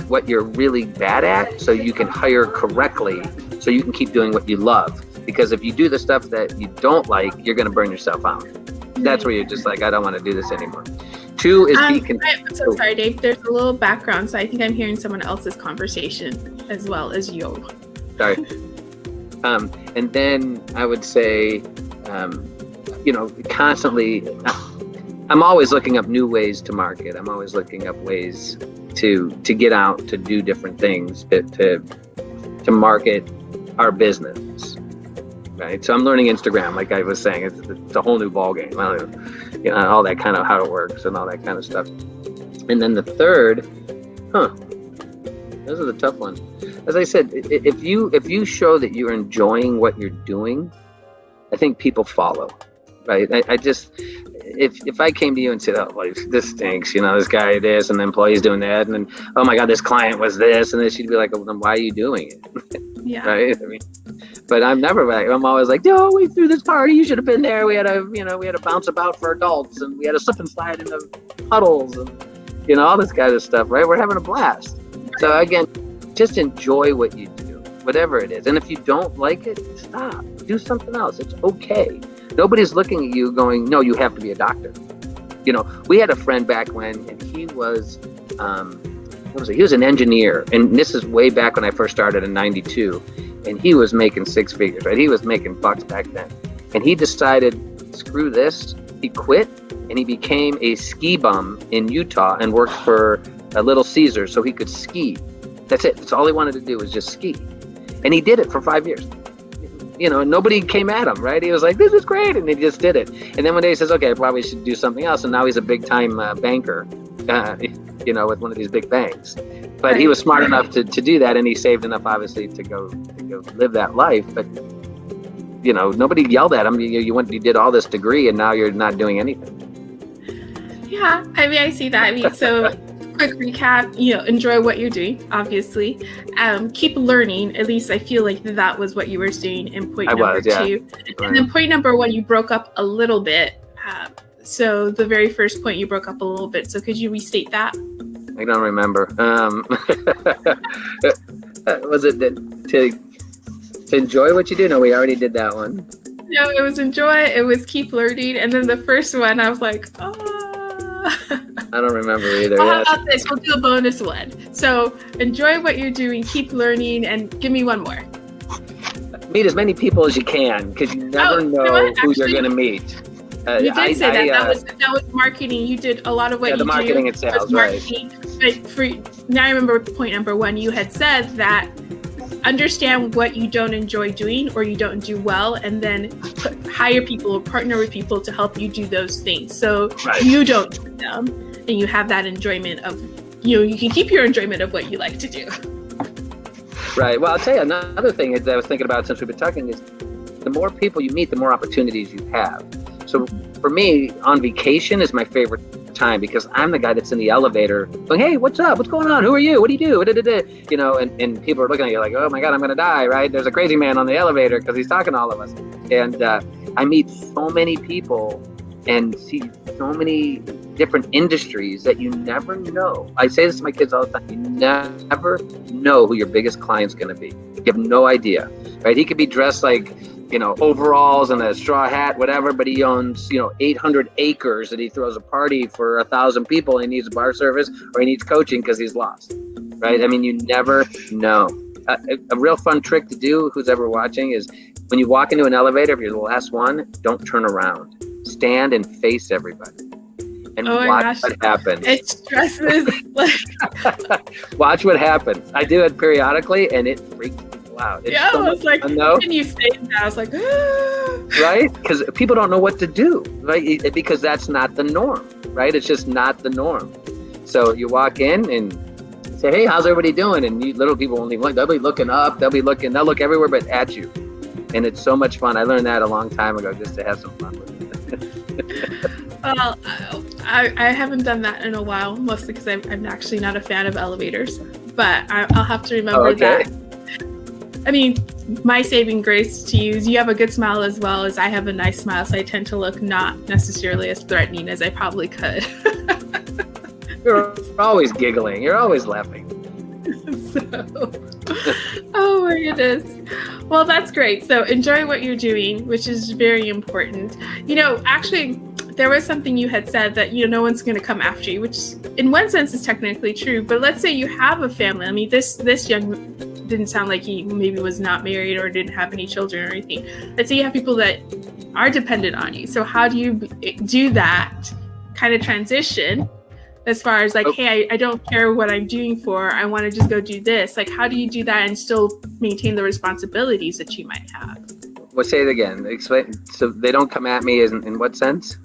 what you're really bad at so you can hire correctly so you can keep doing what you love. Because if you do the stuff that you don't like, you're going to burn yourself out. That's where you're just like, I don't want to do this anymore. 2 is I'm so sorry, Dave. There's a little background, so I think I'm hearing someone else's conversation as well as you. Sorry. And then I would say, constantly, I'm always looking up new ways to market. I'm always looking up ways to get out, to do different things, to market our business. Right. So I'm learning Instagram, like I was saying, it's a whole new ballgame. All that kind of how it works and all that kind of stuff. And then the third, those are the tough ones. As I said, if you show that you're enjoying what you're doing, I think people follow. Right. I just, if I came to you and said, oh, well, this stinks, this guy this, and the employee's doing that, and then, oh my God, this client was this, and then she'd be like, well, then why are you doing it? Yeah. Right. But I'm never like, I'm always like, oh, we threw this party, you should have been there. We had a bounce about for adults, and we had a slip and slide in the puddles, and all this kind of stuff. Right. We're having a blast. So again, just enjoy what you do, whatever it is. And if you don't like it, stop. Do something else. It's okay. Nobody's looking at you going, no, you have to be a doctor. We had a friend back when, and he was, he was an engineer. And this is way back when I first started in 92. And he was making 6 figures, right? He was making bucks back then. And he decided, screw this. He quit and he became a ski bum in Utah and worked for a Little Caesar so he could ski. That's it. That's all he wanted to do was just ski. And he did it for 5 years. And nobody came at him, right? He was like, this is great. And he just did it. And then one day he says, okay, I probably should do something else. And now he's a big time banker, with one of these big banks. But he was smart enough to do that. And he saved enough, obviously, to go live that life. But, nobody yelled at him. You did all this degree and now you're not doing anything. Yeah, I see that. So quick recap, enjoy what you're doing, obviously. Keep learning. At least I feel like that was what you were saying in point number 2. And then point number 1, you broke up a little bit. So the very first point you broke up a little bit. So could you restate that? I don't remember. Was it to enjoy what you do? No, we already did that one. No, it was enjoy. It was keep learning. And then the first one, I was like, I don't remember either. Well, how about this? We'll do a bonus one. So enjoy what you're doing, keep learning, and give me one more. Meet as many people as you can, because you never know who you're going to meet. You did say that. That was marketing. You did a lot of what you do. The marketing and sales, marketing. Right. But now I remember point number 1. You had said that understand what you don't enjoy doing or you don't do well, and then hire people or partner with people to help you do those things. So you don't do them, and you have that enjoyment of, you can keep your enjoyment of what you like to do. Right. Well, I'll tell you another thing that I was thinking about since we've been talking is the more people you meet, the more opportunities you have. So for me, on vacation is my favorite time because I'm the guy that's in the elevator going, hey, what's up? What's going on? Who are you? What do you do? And people are looking at you like, oh my God, I'm going to die, right? There's a crazy man on the elevator because he's talking to all of us. And I meet so many people and see so many different industries that you never know. I say this to my kids all the time. You never know who your biggest client's going to be. You have no idea, right? He could be dressed like, overalls and a straw hat, whatever, but he owns, 800 acres that he throws a party for 1,000 people and he needs bar service or he needs coaching because he's lost, right? I mean, you never know. A real fun trick to do, who's ever watching, is when you walk into an elevator, if you're the last one, don't turn around. Stand and face everybody and watch what happens. It stresses. Watch what happens. I do it periodically and it freaks me out. I was like, can you say that? I was like, right? Because people don't know what to do, right? Because that's not the norm, right? It's just not the norm. So you walk in and say, hey, how's everybody doing? And little people won't even look. They'll be looking up. They'll look everywhere but at you. And it's so much fun. I learned that a long time ago just to have some fun with it. Well, I haven't done that in a while, mostly because I'm actually not a fan of elevators. But I'll have to remember that. I mean, my saving grace to you is you have a good smile as well as I have a nice smile, so I tend to look not necessarily as threatening as I probably could. You're always giggling. You're always laughing. Oh my goodness. Well, that's great. So enjoy what you're doing, which is very important. Actually, there was something you had said that, no one's going to come after you, which in one sense is technically true. But let's say you have a family. I mean, this young didn't sound like he maybe was not married or didn't have any children or anything. Let's say you have people that are dependent on you. So how do you do that kind of transition as far as like, hey, I don't care what I'm doing for, I want to just go do this. Like, how do you do that and still maintain the responsibilities that you might have? Well, say it again. Explain. So they don't come at me in what sense?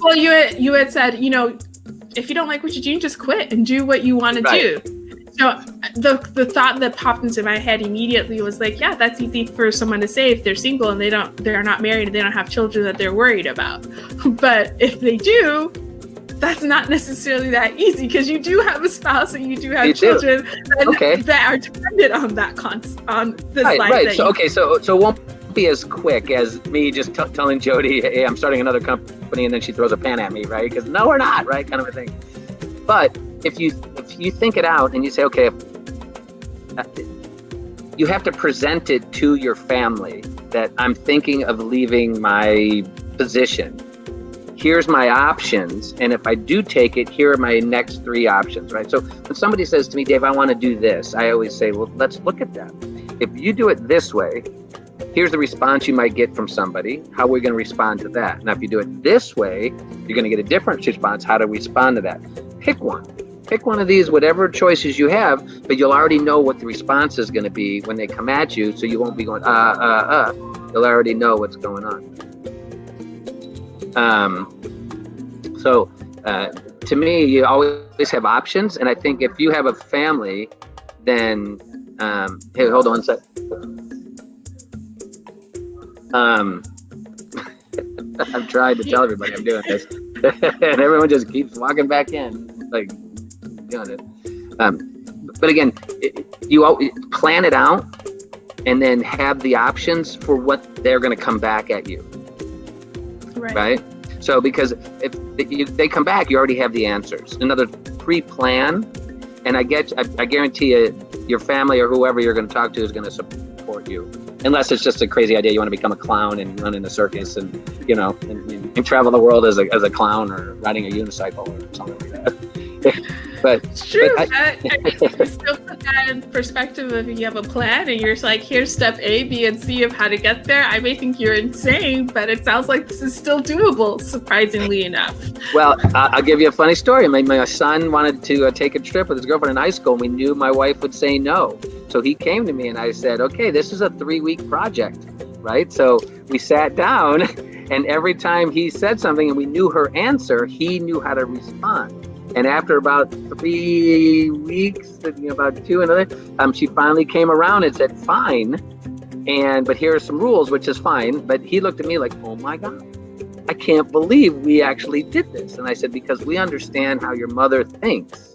Well, you had said, if you don't like what you're doing, just quit and do what you want to do. So the thought that popped into my head immediately was like, yeah, that's easy for someone to say if they're single and they're not married and they don't have children that they're worried about. But if they do, that's not necessarily that easy, because you do have a spouse and you do have children that are dependent on that on this life. Right. So it won't be as quick as me just telling Jody, hey, I'm starting another company, and then she throws a pen at me, right? Because no, we're not, right? Kind of a thing. But if you think it out and you say, okay, you have to present it to your family that I'm thinking of leaving my position. Here's my options, and if I do take it, here are my next 3 options, right? So when somebody says to me, Dave, I want to do this, I always say, well, let's look at that. If you do it this way, here's the response you might get from somebody. How are we going to respond to that? Now, if you do it this way, you're going to get a different response. How to respond to that? Pick one. Pick one of these, whatever choices you have, but you'll already know what the response is going to be when they come at you, so you won't be going, You'll already know what's going on. To me, you always have options, and I think if you have a family, then hey, hold on a sec. I've tried to tell everybody I'm doing this, and everyone just keeps walking back in, like doing it. But again, you plan it out, and then have the options for what they're going to come back at you. Right? So because if they come back, you already have the answers. Another pre-plan, and I guarantee you, your family or whoever you're going to talk to is going to support you, unless it's just a crazy idea. You want to become a clown and run in a circus and and travel the world as a clown or riding a unicycle or something like that. But it's true. I still put that in perspective. If you have a plan and you're like, here's step A, B, and C of how to get there, I may think you're insane, but it sounds like this is still doable, surprisingly enough. Well, I'll give you a funny story. My son wanted to take a trip with his girlfriend in high school, and we knew my wife would say no. So he came to me and I said, okay, this is a 3-week project, right? So we sat down, and every time he said something and we knew her answer, he knew how to respond. And after about 3 weeks, about 2 another, she finally came around and said, fine. But here are some rules, which is fine. But he looked at me like, oh my God, I can't believe we actually did this. And I said, because we understand how your mother thinks,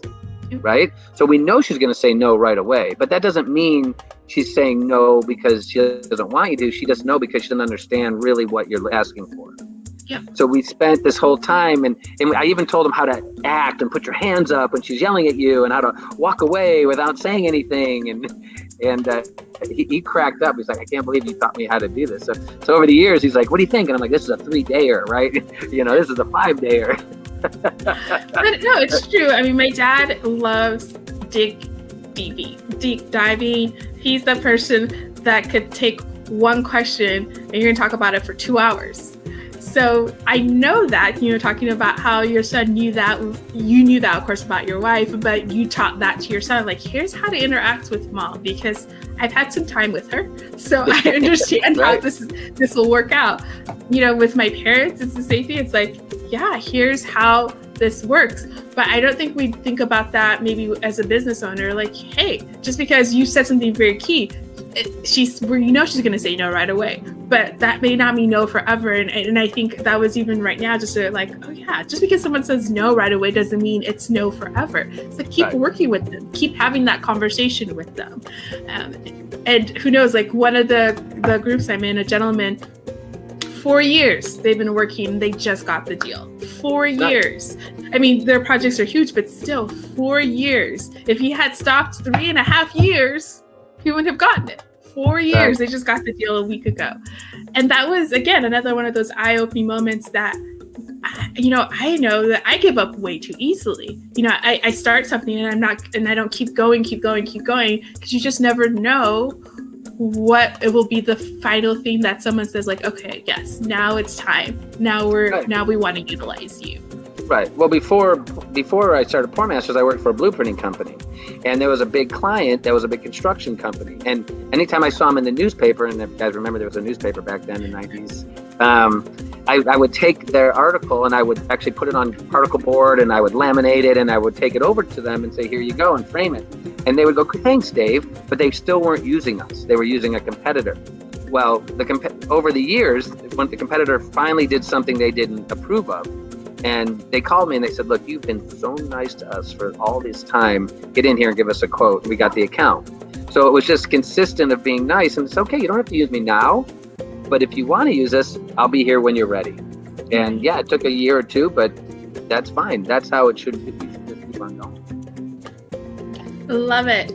right? So we know she's going to say no right away. But that doesn't mean she's saying no because she doesn't want you to. She doesn't know because she doesn't understand really what you're asking for. Yeah. So we spent this whole time, and I even told him how to act and put your hands up when she's yelling at you, and how to walk away without saying anything. And he cracked up. He's like, I can't believe you taught me how to do this. So over the years, he's like, what do you think? And I'm like, this is a 3-dayer, right? This is a 5-dayer. But no, it's true. I mean, my dad loves deep diving. He's the person that could take one question and you're going to talk about it for 2 hours. So I know that, talking about how your son knew that, you knew that, of course, about your wife, but you taught that to your son, like, here's how to interact with mom, because I've had some time with her. So I understand right. how this will work out. With my parents, it's the same thing. It's like, yeah, here's how this works. But I don't think we think about that maybe as a business owner, like, hey, just because you said something very key, she's going to say no right away, but that may not mean no forever. And I think that was even right now, just like, oh yeah, just because someone says no right away doesn't mean it's no forever. It's like, keep working with them, keep having that conversation with them. And who knows, like one of the groups I'm in, a gentleman, 4 years they've been working, they just got the deal. 4 years. I mean, their projects are huge, but still 4 years. If he had stopped 3.5 years, he wouldn't have gotten it. 4 years, they just got the deal a week ago. And that was, again, another one of those eye-opening moments that I know that I give up way too easily. I start something and I don't keep going, because you just never know what it will be the final thing that someone says, like, okay, yes, now it's time. Now we want to utilize you. Right. Well, before I started Pour Masters, I worked for a blueprinting company, and there was a big client that was a big construction company. And anytime I saw him in the newspaper, and if you guys remember, there was a newspaper back then in the 90s, I would take their article and I would actually put it on particle board and I would laminate it and I would take it over to them and say, here you go, and frame it. And they would go, thanks, Dave. But they still weren't using us. They were using a competitor. Well, over the years, when the competitor finally did something they didn't approve of, and they called me and they said, look, you've been so nice to us for all this time. Get in here and give us a quote. We got the account. So it was just consistent of being nice. And it's okay, you don't have to use me now. But if you want to use us, I'll be here when you're ready. And yeah, it took a year or two, but that's fine. That's how it should be. We should just keep on going. Love it.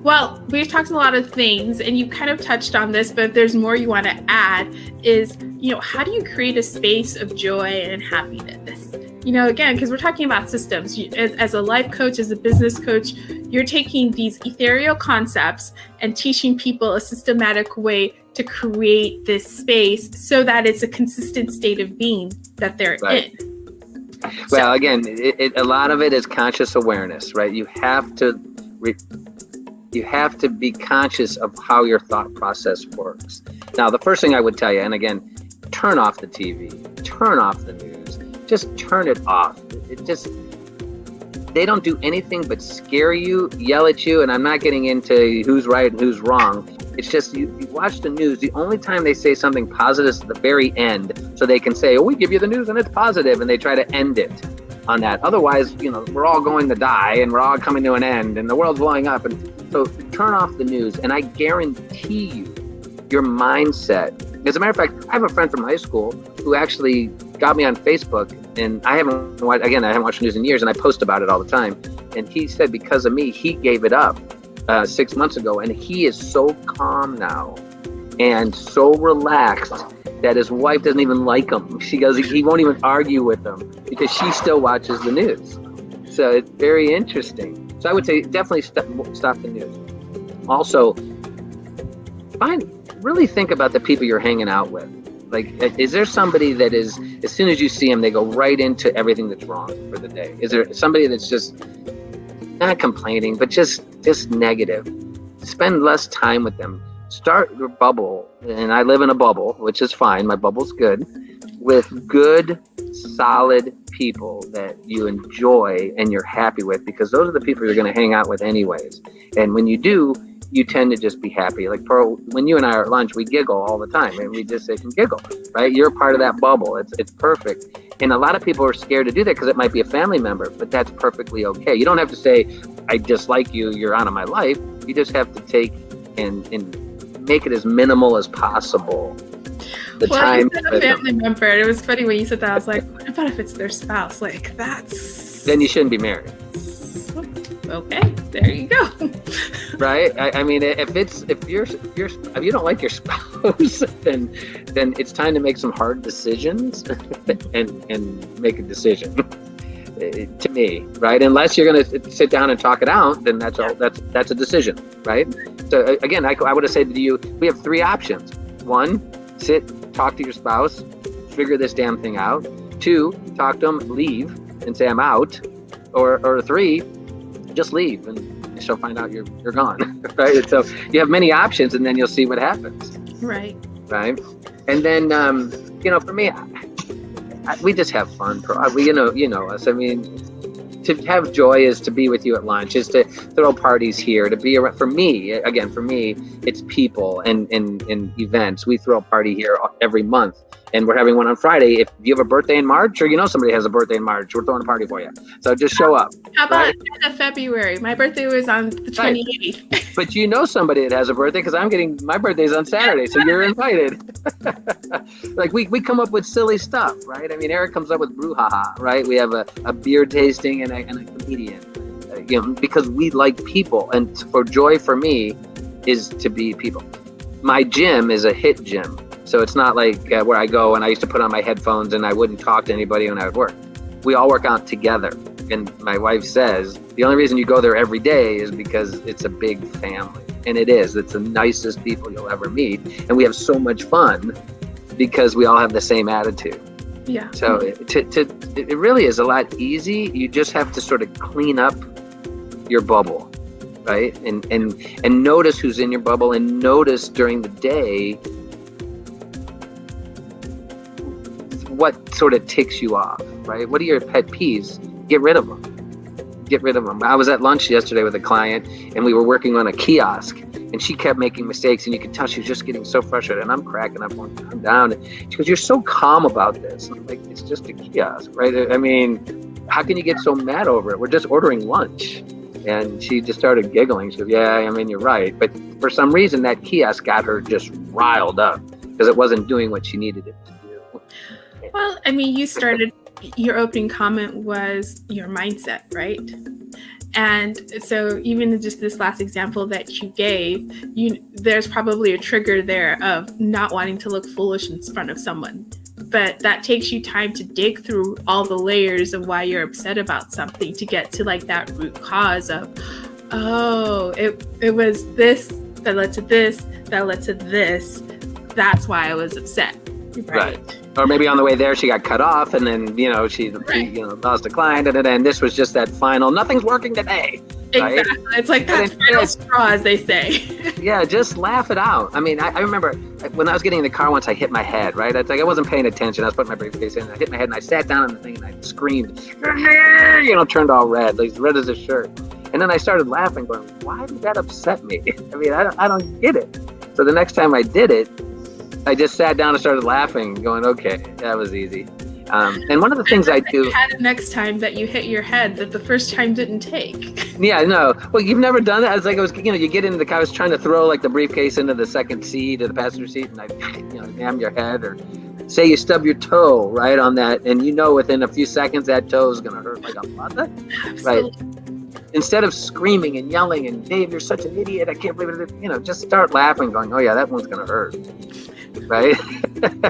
Well, we've talked a lot of things and you kind of touched on this, but if there's more you want to add is, how do you create a space of joy and happiness? Again, because we're talking about systems. As a life coach, as a business coach, you're taking these ethereal concepts and teaching people a systematic way to create this space so that it's a consistent state of being that they're in. Well, again, a lot of it is conscious awareness, right? You have to be conscious of how your thought process works. Now, the first thing I would tell you, and again, turn off the TV, turn off the news, just turn it off. They don't do anything but scare you, yell at you, and I'm not getting into who's right and who's wrong. It's just you watch the news. The only time they say something positive is at the very end, so they can say, oh, we give you the news and it's positive, and they try to end it on that. Otherwise, we're all going to die and we're all coming to an end and the world's blowing up. And so turn off the news, and I guarantee you, your mindset. As a matter of fact, I have a friend from high school who actually got me on Facebook, and I haven't watched news in years, and I post about it all the time. And he said because of me, he gave it up 6 months ago, and he is so calm now and so relaxed that his wife doesn't even like him. She goes, he won't even argue with them because she still watches the news. So it's very interesting. So I would say definitely stop the news. Also, really think about the people you're hanging out with. Like, is there somebody that is, as soon as you see them, they go right into everything that's wrong for the day? Is there somebody that's just not complaining, but just negative? Spend less time with them. Start your bubble, and I live in a bubble, which is fine. My bubble's good, with good, solid people that you enjoy and you're happy with, because those are the people you're going to hang out with anyways. And when you do, you tend to just be happy. Like Pearl, when you and I are at lunch, we giggle all the time, and we just sit and giggle, right? You're part of that bubble. It's perfect. And a lot of people are scared to do that because it might be a family member, but that's perfectly okay. You don't have to say, I dislike you, you're out of my life. You just have to take and make it as minimal as possible. You said a family member. It was funny when you said that. I was like, what about if it's their spouse? Like, that's... Then you shouldn't be married. Okay, there you go. Right? I mean, if you don't like your spouse, then it's time to make some hard decisions and make a decision. To me, right? Unless you're going to sit down and talk it out, then that's a decision, right? So again, I would have said to you, we have three options. 1, sit, talk to your spouse, figure this damn thing out. 2, talk to them, leave, and say I'm out. Or 3, just leave, and she'll find out you're gone, right? So you have many options, and then you'll see what happens. Right. And then, for me, we just have fun. You know us. I mean, to have joy is to be with you at lunch, is to throw parties here, to be around. For me, it's people and events. We throw a party here every month. And we're having one on Friday. If you have a birthday in March, or somebody has a birthday in March, we're throwing a party for you. So just show up. How about end of February? My birthday was on the 28th. Right. But somebody that has a birthday, because my birthday's on Saturday, so you're invited. Like we come up with silly stuff, right? I mean, Eric comes up with brouhaha, right? We have a beer tasting and a comedian, because we like people. And for joy for me is to be people. My gym is a HIIT gym. So it's not like where I go and I used to put on my headphones and I wouldn't talk to anybody when I would work. We all work out together. And my wife says, the only reason you go there every day is because it's a big family. And it is. It's the nicest people you'll ever meet. And we have so much fun because we all have the same attitude. Yeah. So it really is a lot easy. You just have to sort of clean up your bubble, right? And notice who's in your bubble, and notice during the day what sort of ticks you off, right? What are your pet peeves? Get rid of them. Get rid of them. I was at lunch yesterday with a client, and we were working on a kiosk, and she kept making mistakes, and you could tell she was just getting so frustrated. And I'm cracking up, going, calm down. And she goes, "You're so calm about this." And I'm like, it's just a kiosk, right? I mean, how can you get so mad over it? We're just ordering lunch. And she just started giggling. She goes, "Yeah, I mean, you're right." But for some reason, that kiosk got her just riled up because it wasn't doing what she needed it to do. Well, I mean, your opening comment was your mindset, right? And so even just this last example that you gave, there's probably a trigger there of not wanting to look foolish in front of someone. But that takes you time to dig through all the layers of why you're upset about something to get to like that root cause of, oh, it was this that led to this, that led to this. That's why I was upset. Right. Or maybe on the way there, she got cut off, and then, she lost a client, and this was just that final, nothing's working today. Right? Exactly. It's like that final straw, as they say. Yeah, just laugh it out. I mean, I remember when I was getting in the car once, I hit my head, right? It's like I wasn't paying attention. I was putting my briefcase in, and I hit my head, and I sat down on the thing, and I screamed, turned all red, like red as a shirt. And then I started laughing, going, why did that upset me? I mean, I don't get it. So the next time I did it, I just sat down and started laughing, going, okay, that was easy. And one of the things I do... had it next time that you hit your head that the first time didn't take. Yeah, no. Well, you've never done that? It's like you get into the car, I was trying to throw like the briefcase into the second seat or the passenger seat, and I jam your head, or say you stub your toe right on that, and within a few seconds that toe is going to hurt like a mother. Absolutely. Right? Instead of screaming and yelling and, Dave, you're such an idiot, I can't believe it, just start laughing, going, oh yeah, that one's going to hurt. Right? And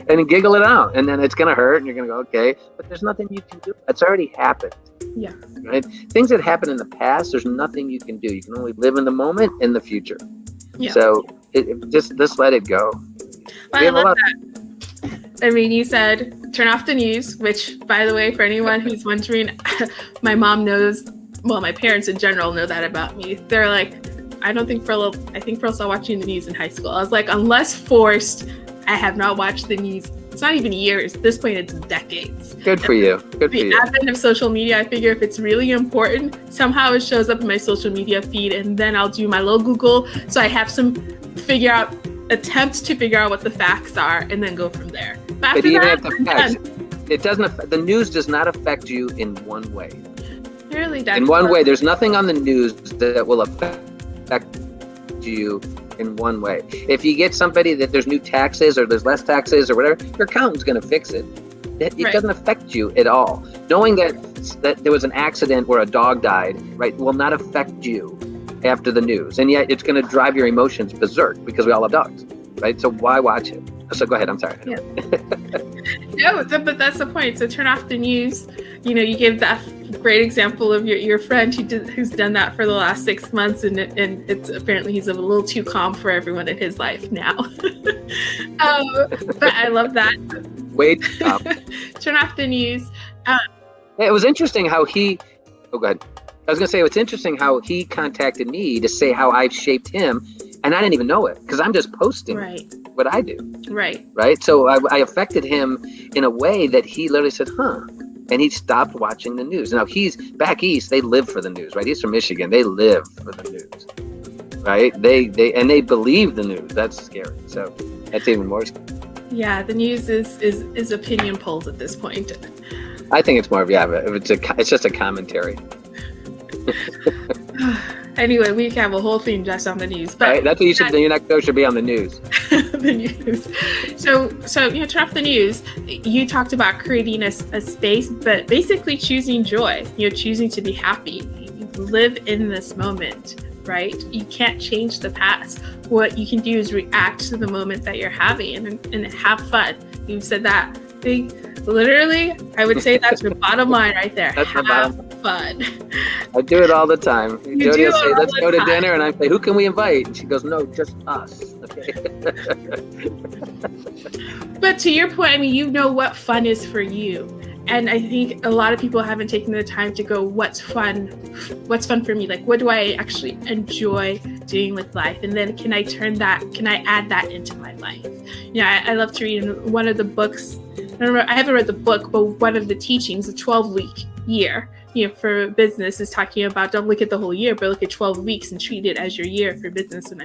then giggle it out, and then it's going to hurt, and you're going to go, okay, but there's nothing you can do. It's already happened. Yeah. Right? Things that happened in the past, there's nothing you can do. You can only live in the moment, in the future. Yeah. So just let it go. Well, I love that. I mean, you said turn off the news, which, by the way, for anyone who's wondering, my mom knows. Well, my parents in general know that about me. They're like, I think Pearl started watching the news in high school. I was like, unless forced, I have not watched the news. It's not even years. At this point, it's decades. Good for you. Good for you. The advent of social media, I figure if it's really important, somehow it shows up in my social media feed, and then I'll do my little Google. So I have attempt to figure out what the facts are, and then go from there. But after that, the news does not affect you in one way. It really does. In one way, there's nothing on the news that will affect you in one way. If you get somebody that there's new taxes or there's less taxes or whatever, your accountant's going to fix it. It doesn't affect you at all. Knowing that there was an accident where a dog died, right, will not affect you after the news. And yet it's going to drive your emotions berserk because we all love dogs, right? So why watch it? So go ahead. I'm sorry. Yeah. No, but that's the point. So turn off the news. You gave that great example of your friend who's done that for the last 6 months, and it's apparently he's a little too calm for everyone in his life now. But I love that. Wait up. Turn off the news. It was interesting how he. Oh, go ahead. I was going to say it's interesting how he contacted me to say how I've shaped him, and I didn't even know it because I'm just posting what I do. Right. So I affected him in a way that he literally said, huh. And he stopped watching the news. Now he's back east. They live for the news, right? He's from Michigan. They live for the news, right? They believe the news. That's scary. So that's even more scary. Yeah, the news is opinion polls at this point. I think it's more of it's just a commentary. Anyway, we can have a whole theme just on the news. But right, that's what you should do. Your next show should be on the news. The news. So turn off the news. You talked about creating a space, but basically choosing joy. Choosing to be happy. Live in this moment. right? You can't change the past. What you can do is react to the moment that you're having and have fun. You've said that. Literally, I would say that's your bottom line right there. That's my bottom fun. I do it all the time. Jody will say, let's go to time. dinner. And I say, who can we invite? And she goes, no, just us. Okay. But to your point, I mean, you know what fun is for you. And I think a lot of people haven't taken the time to go, what's fun for me? Like, what do I actually enjoy doing with life? And then can I add that into my life? You know, I love to read in one of the books. I haven't read the book, but one of the teachings, a 12-week year, you know, for business is talking about, don't look at the whole year, but look at 12 weeks and treat it as your year for business. And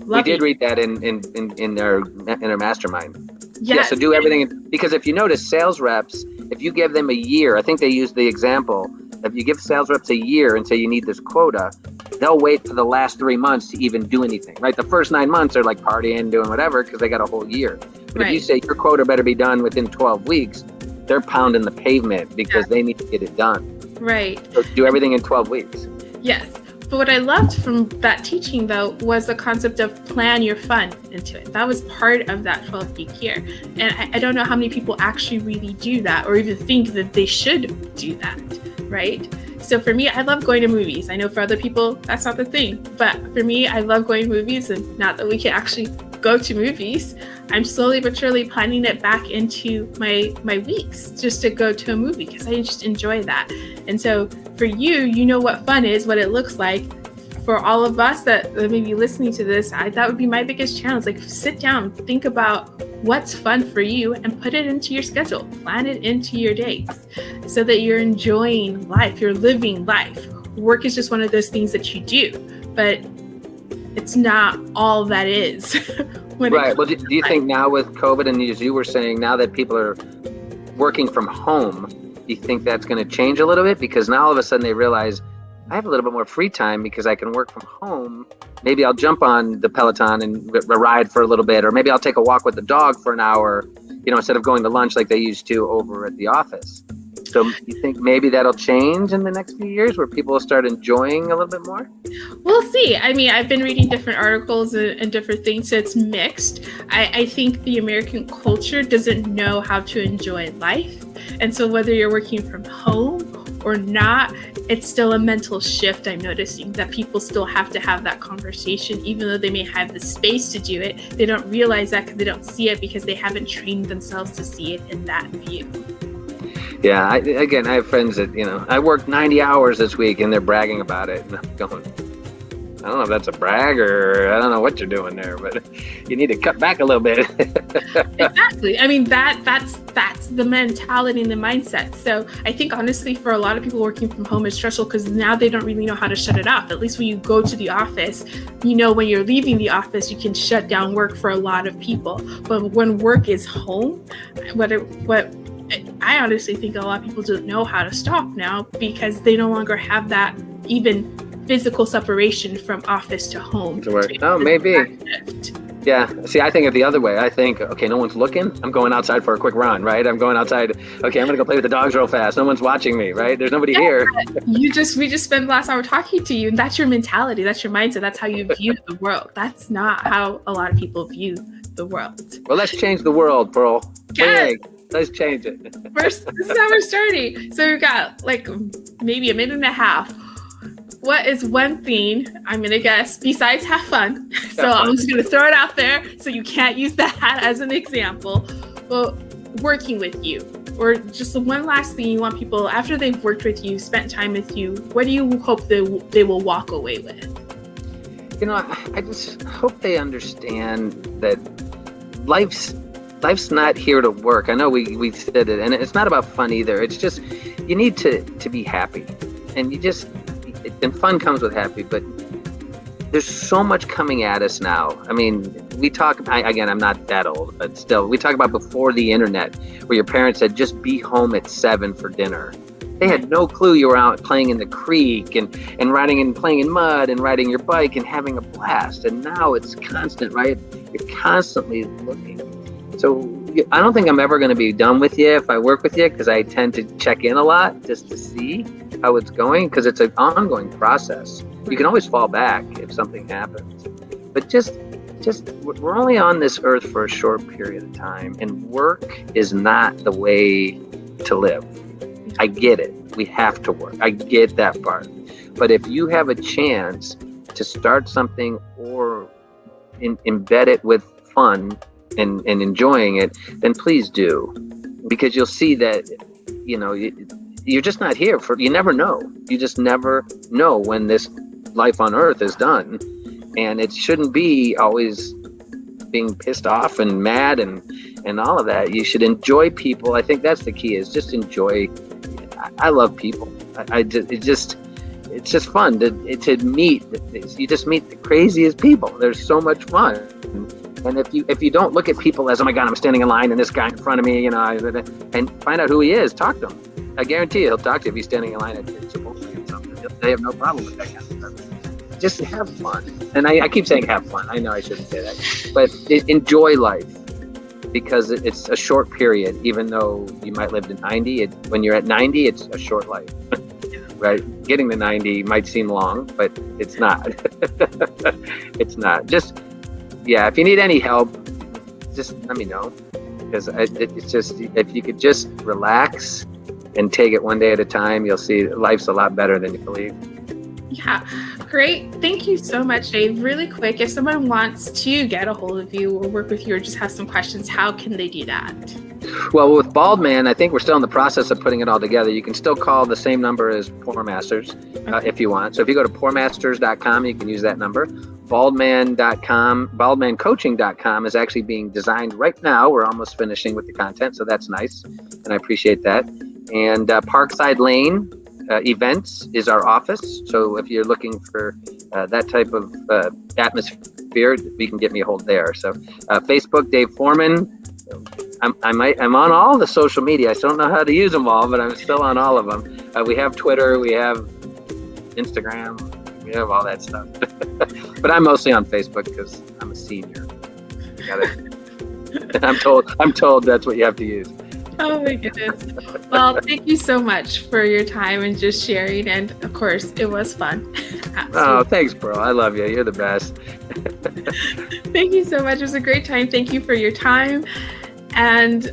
we did read that in our mastermind. Yes. Yeah, so do everything, because if you notice, sales reps, if you give them a year, I think they used the example, if you give sales reps a year and say you need this quota, they'll wait for the last 3 months to even do anything, right? The first 9 months are like partying, doing whatever, because they got a whole year. But if you say your quota better be done within 12 weeks, they're pounding the pavement because they need to get it done. Right. So do everything in 12 weeks. Yes. But what I loved from that teaching, though, was the concept of plan your fun into it. That was part of that 12-week year. And I don't know how many people actually really do that or even think that they should do that, right? So for me, I love going to movies. I know for other people, that's not the thing. But for me, I love going to movies. And now that we can actually go to movies, I'm slowly but surely planning it back into my weeks just to go to a movie because I just enjoy that. And so for you, you know what fun is, what it looks like. For all of us that may be listening to this, that would be my biggest challenge. Like, sit down, think about what's fun for you and put it into your schedule. Plan it into your days so that you're enjoying life, you're living life. Work is just one of those things that you do, but it's not all that is. Right. Well, do you think now with COVID, and as you were saying, now that people are working from home, do you think that's going to change a little bit? Because now all of a sudden they realize I have a little bit more free time because I can work from home. Maybe I'll jump on the Peloton and ride for a little bit, or maybe I'll take a walk with the dog for an hour, you know, instead of going to lunch like they used to over at the office. So you think maybe that'll change in the next few years where people will start enjoying a little bit more? We'll see. I mean, I've been reading different articles and different things, so it's mixed. I think the American culture doesn't know how to enjoy life. And so whether you're working from home or not, it's still a mental shift. I'm noticing that people still have to have that conversation, even though they may have the space to do it. They don't realize that because they don't see it because they haven't trained themselves to see it in that view. Yeah, I have friends that, you know, I worked 90 hours this week and they're bragging about it. And I'm going, I don't know if that's a brag or I don't know what you're doing there, but you need to cut back a little bit. Exactly. I mean, that's the mentality and the mindset. So I think honestly, for a lot of people working from home, it's stressful because now they don't really know how to shut it off. At least when you go to the office, you know, when you're leaving the office, you can shut down work for a lot of people. But when work is home, I honestly think a lot of people don't know how to stop now because they no longer have that even physical separation from office to home. To work. Oh, maybe. Yeah. See, I think it the other way. I think, okay, no one's looking. I'm going outside for a quick run, right? I'm going outside. Okay, I'm going to go play with the dogs real fast. No one's watching me, right? There's nobody here. We just spent the last hour talking to you, and that's your mentality. That's your mindset. That's how you view the world. That's not how a lot of people view the world. Well, let's change the world, Pearl. Yes. Let's change it. This is how we're starting. So we've got like maybe a minute and a half. What is one thing, I'm going to guess, besides have fun? So I'm just going to throw it out there so you can't use that as an example. Well, working with you, or just one last thing you want people, after they've worked with you, spent time with you, what do you hope they will walk away with? You know, I just hope they understand that life's not here to work. I know we said it, and it's not about fun either. It's just you need to be happy, and and fun comes with happy. But there's so much coming at us now. I mean, we talk. I'm not that old, but still, we talk about before the internet, where your parents said just be home at 7 for dinner. They had no clue you were out playing in the creek and riding and playing in mud and riding your bike and having a blast. And now it's constant, right? You're constantly looking. So I don't think I'm ever going to be done with you if I work with you, because I tend to check in a lot just to see how it's going, because it's an ongoing process. You can always fall back if something happens. But just we're only on this earth for a short period of time, and work is not the way to live. I get it. We have to work. I get that part. But if you have a chance to start something or embed it with fun and enjoying it, then please do. Because you'll see that, you're just not here you never know. You just never know when this life on earth is done. And it shouldn't be always being pissed off and mad and all of that. You should enjoy people. I think that's the key, is just enjoy. I love people. It's just fun to meet. You just meet the craziest people. There's so much fun. And if you don't look at people as, oh my God, I'm standing in line and this guy in front of me, and find out who he is, talk to him. I guarantee you he'll talk to you if he's standing in line at Chipotle or something. They have no problem with that kind of stuff. Just have fun. And I keep saying have fun. I know I shouldn't say that, but enjoy life, because it's a short period. Even though you might live to 90, when you're at 90, it's a short life. Right? Getting to 90 might seem long, but it's not. It's not. Just, if you need any help, just let me know. Because it's just, if you could just relax and take it one day at a time, you'll see life's a lot better than you believe. Yeah, great. Thank you so much, Dave. Really quick, if someone wants to get a hold of you or work with you or just have some questions, how can they do that? Well, with Bald Man, I think we're still in the process of putting it all together. You can still call the same number as Poor Masters if you want. So if you go to poormasters.com, you can use that number. Baldman.com, baldmancoaching.com is actually being designed right now. We're almost finishing with the content, so that's nice, and I appreciate that. And Parkside Lane Events is our office. So if you're looking for that type of atmosphere, you can get me a hold there. So Facebook, Dave Forman. I'm on all the social media. I still don't know how to use them all, but I'm still on all of them. We have Twitter, we have Instagram, we have all that stuff. But I'm mostly on Facebook because I'm a senior. I'm told that's what you have to use. Oh my goodness. Well, thank you so much for your time and just sharing. And of course, it was fun. Oh, thanks, Pearl. I love you. You're the best. Thank you so much. It was a great time. Thank you for your time. And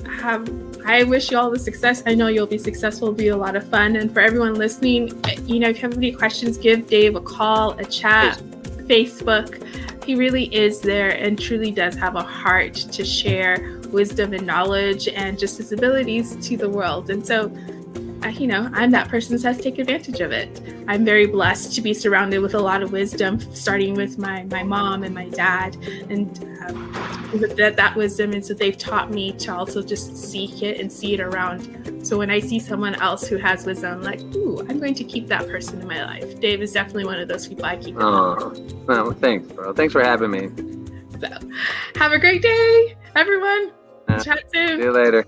I wish you all the success. I know you'll be successful. It'll be a lot of fun. And for everyone listening, if you have any questions, give Dave a call, a chat, Facebook. He really is there and truly does have a heart to share wisdom and knowledge and just his abilities to the world. And so, I'm that person that has to take advantage of it. I'm very blessed to be surrounded with a lot of wisdom, starting with my mom and my dad, and with that wisdom. And so they've taught me to also just seek it and see it around. So when I see someone else who has wisdom, I'm like, ooh, I'm going to keep that person in my life. Dave is definitely one of those people I keep. Oh, well, thanks, bro. Thanks for having me. So, have a great day, everyone. Chat soon. See you later.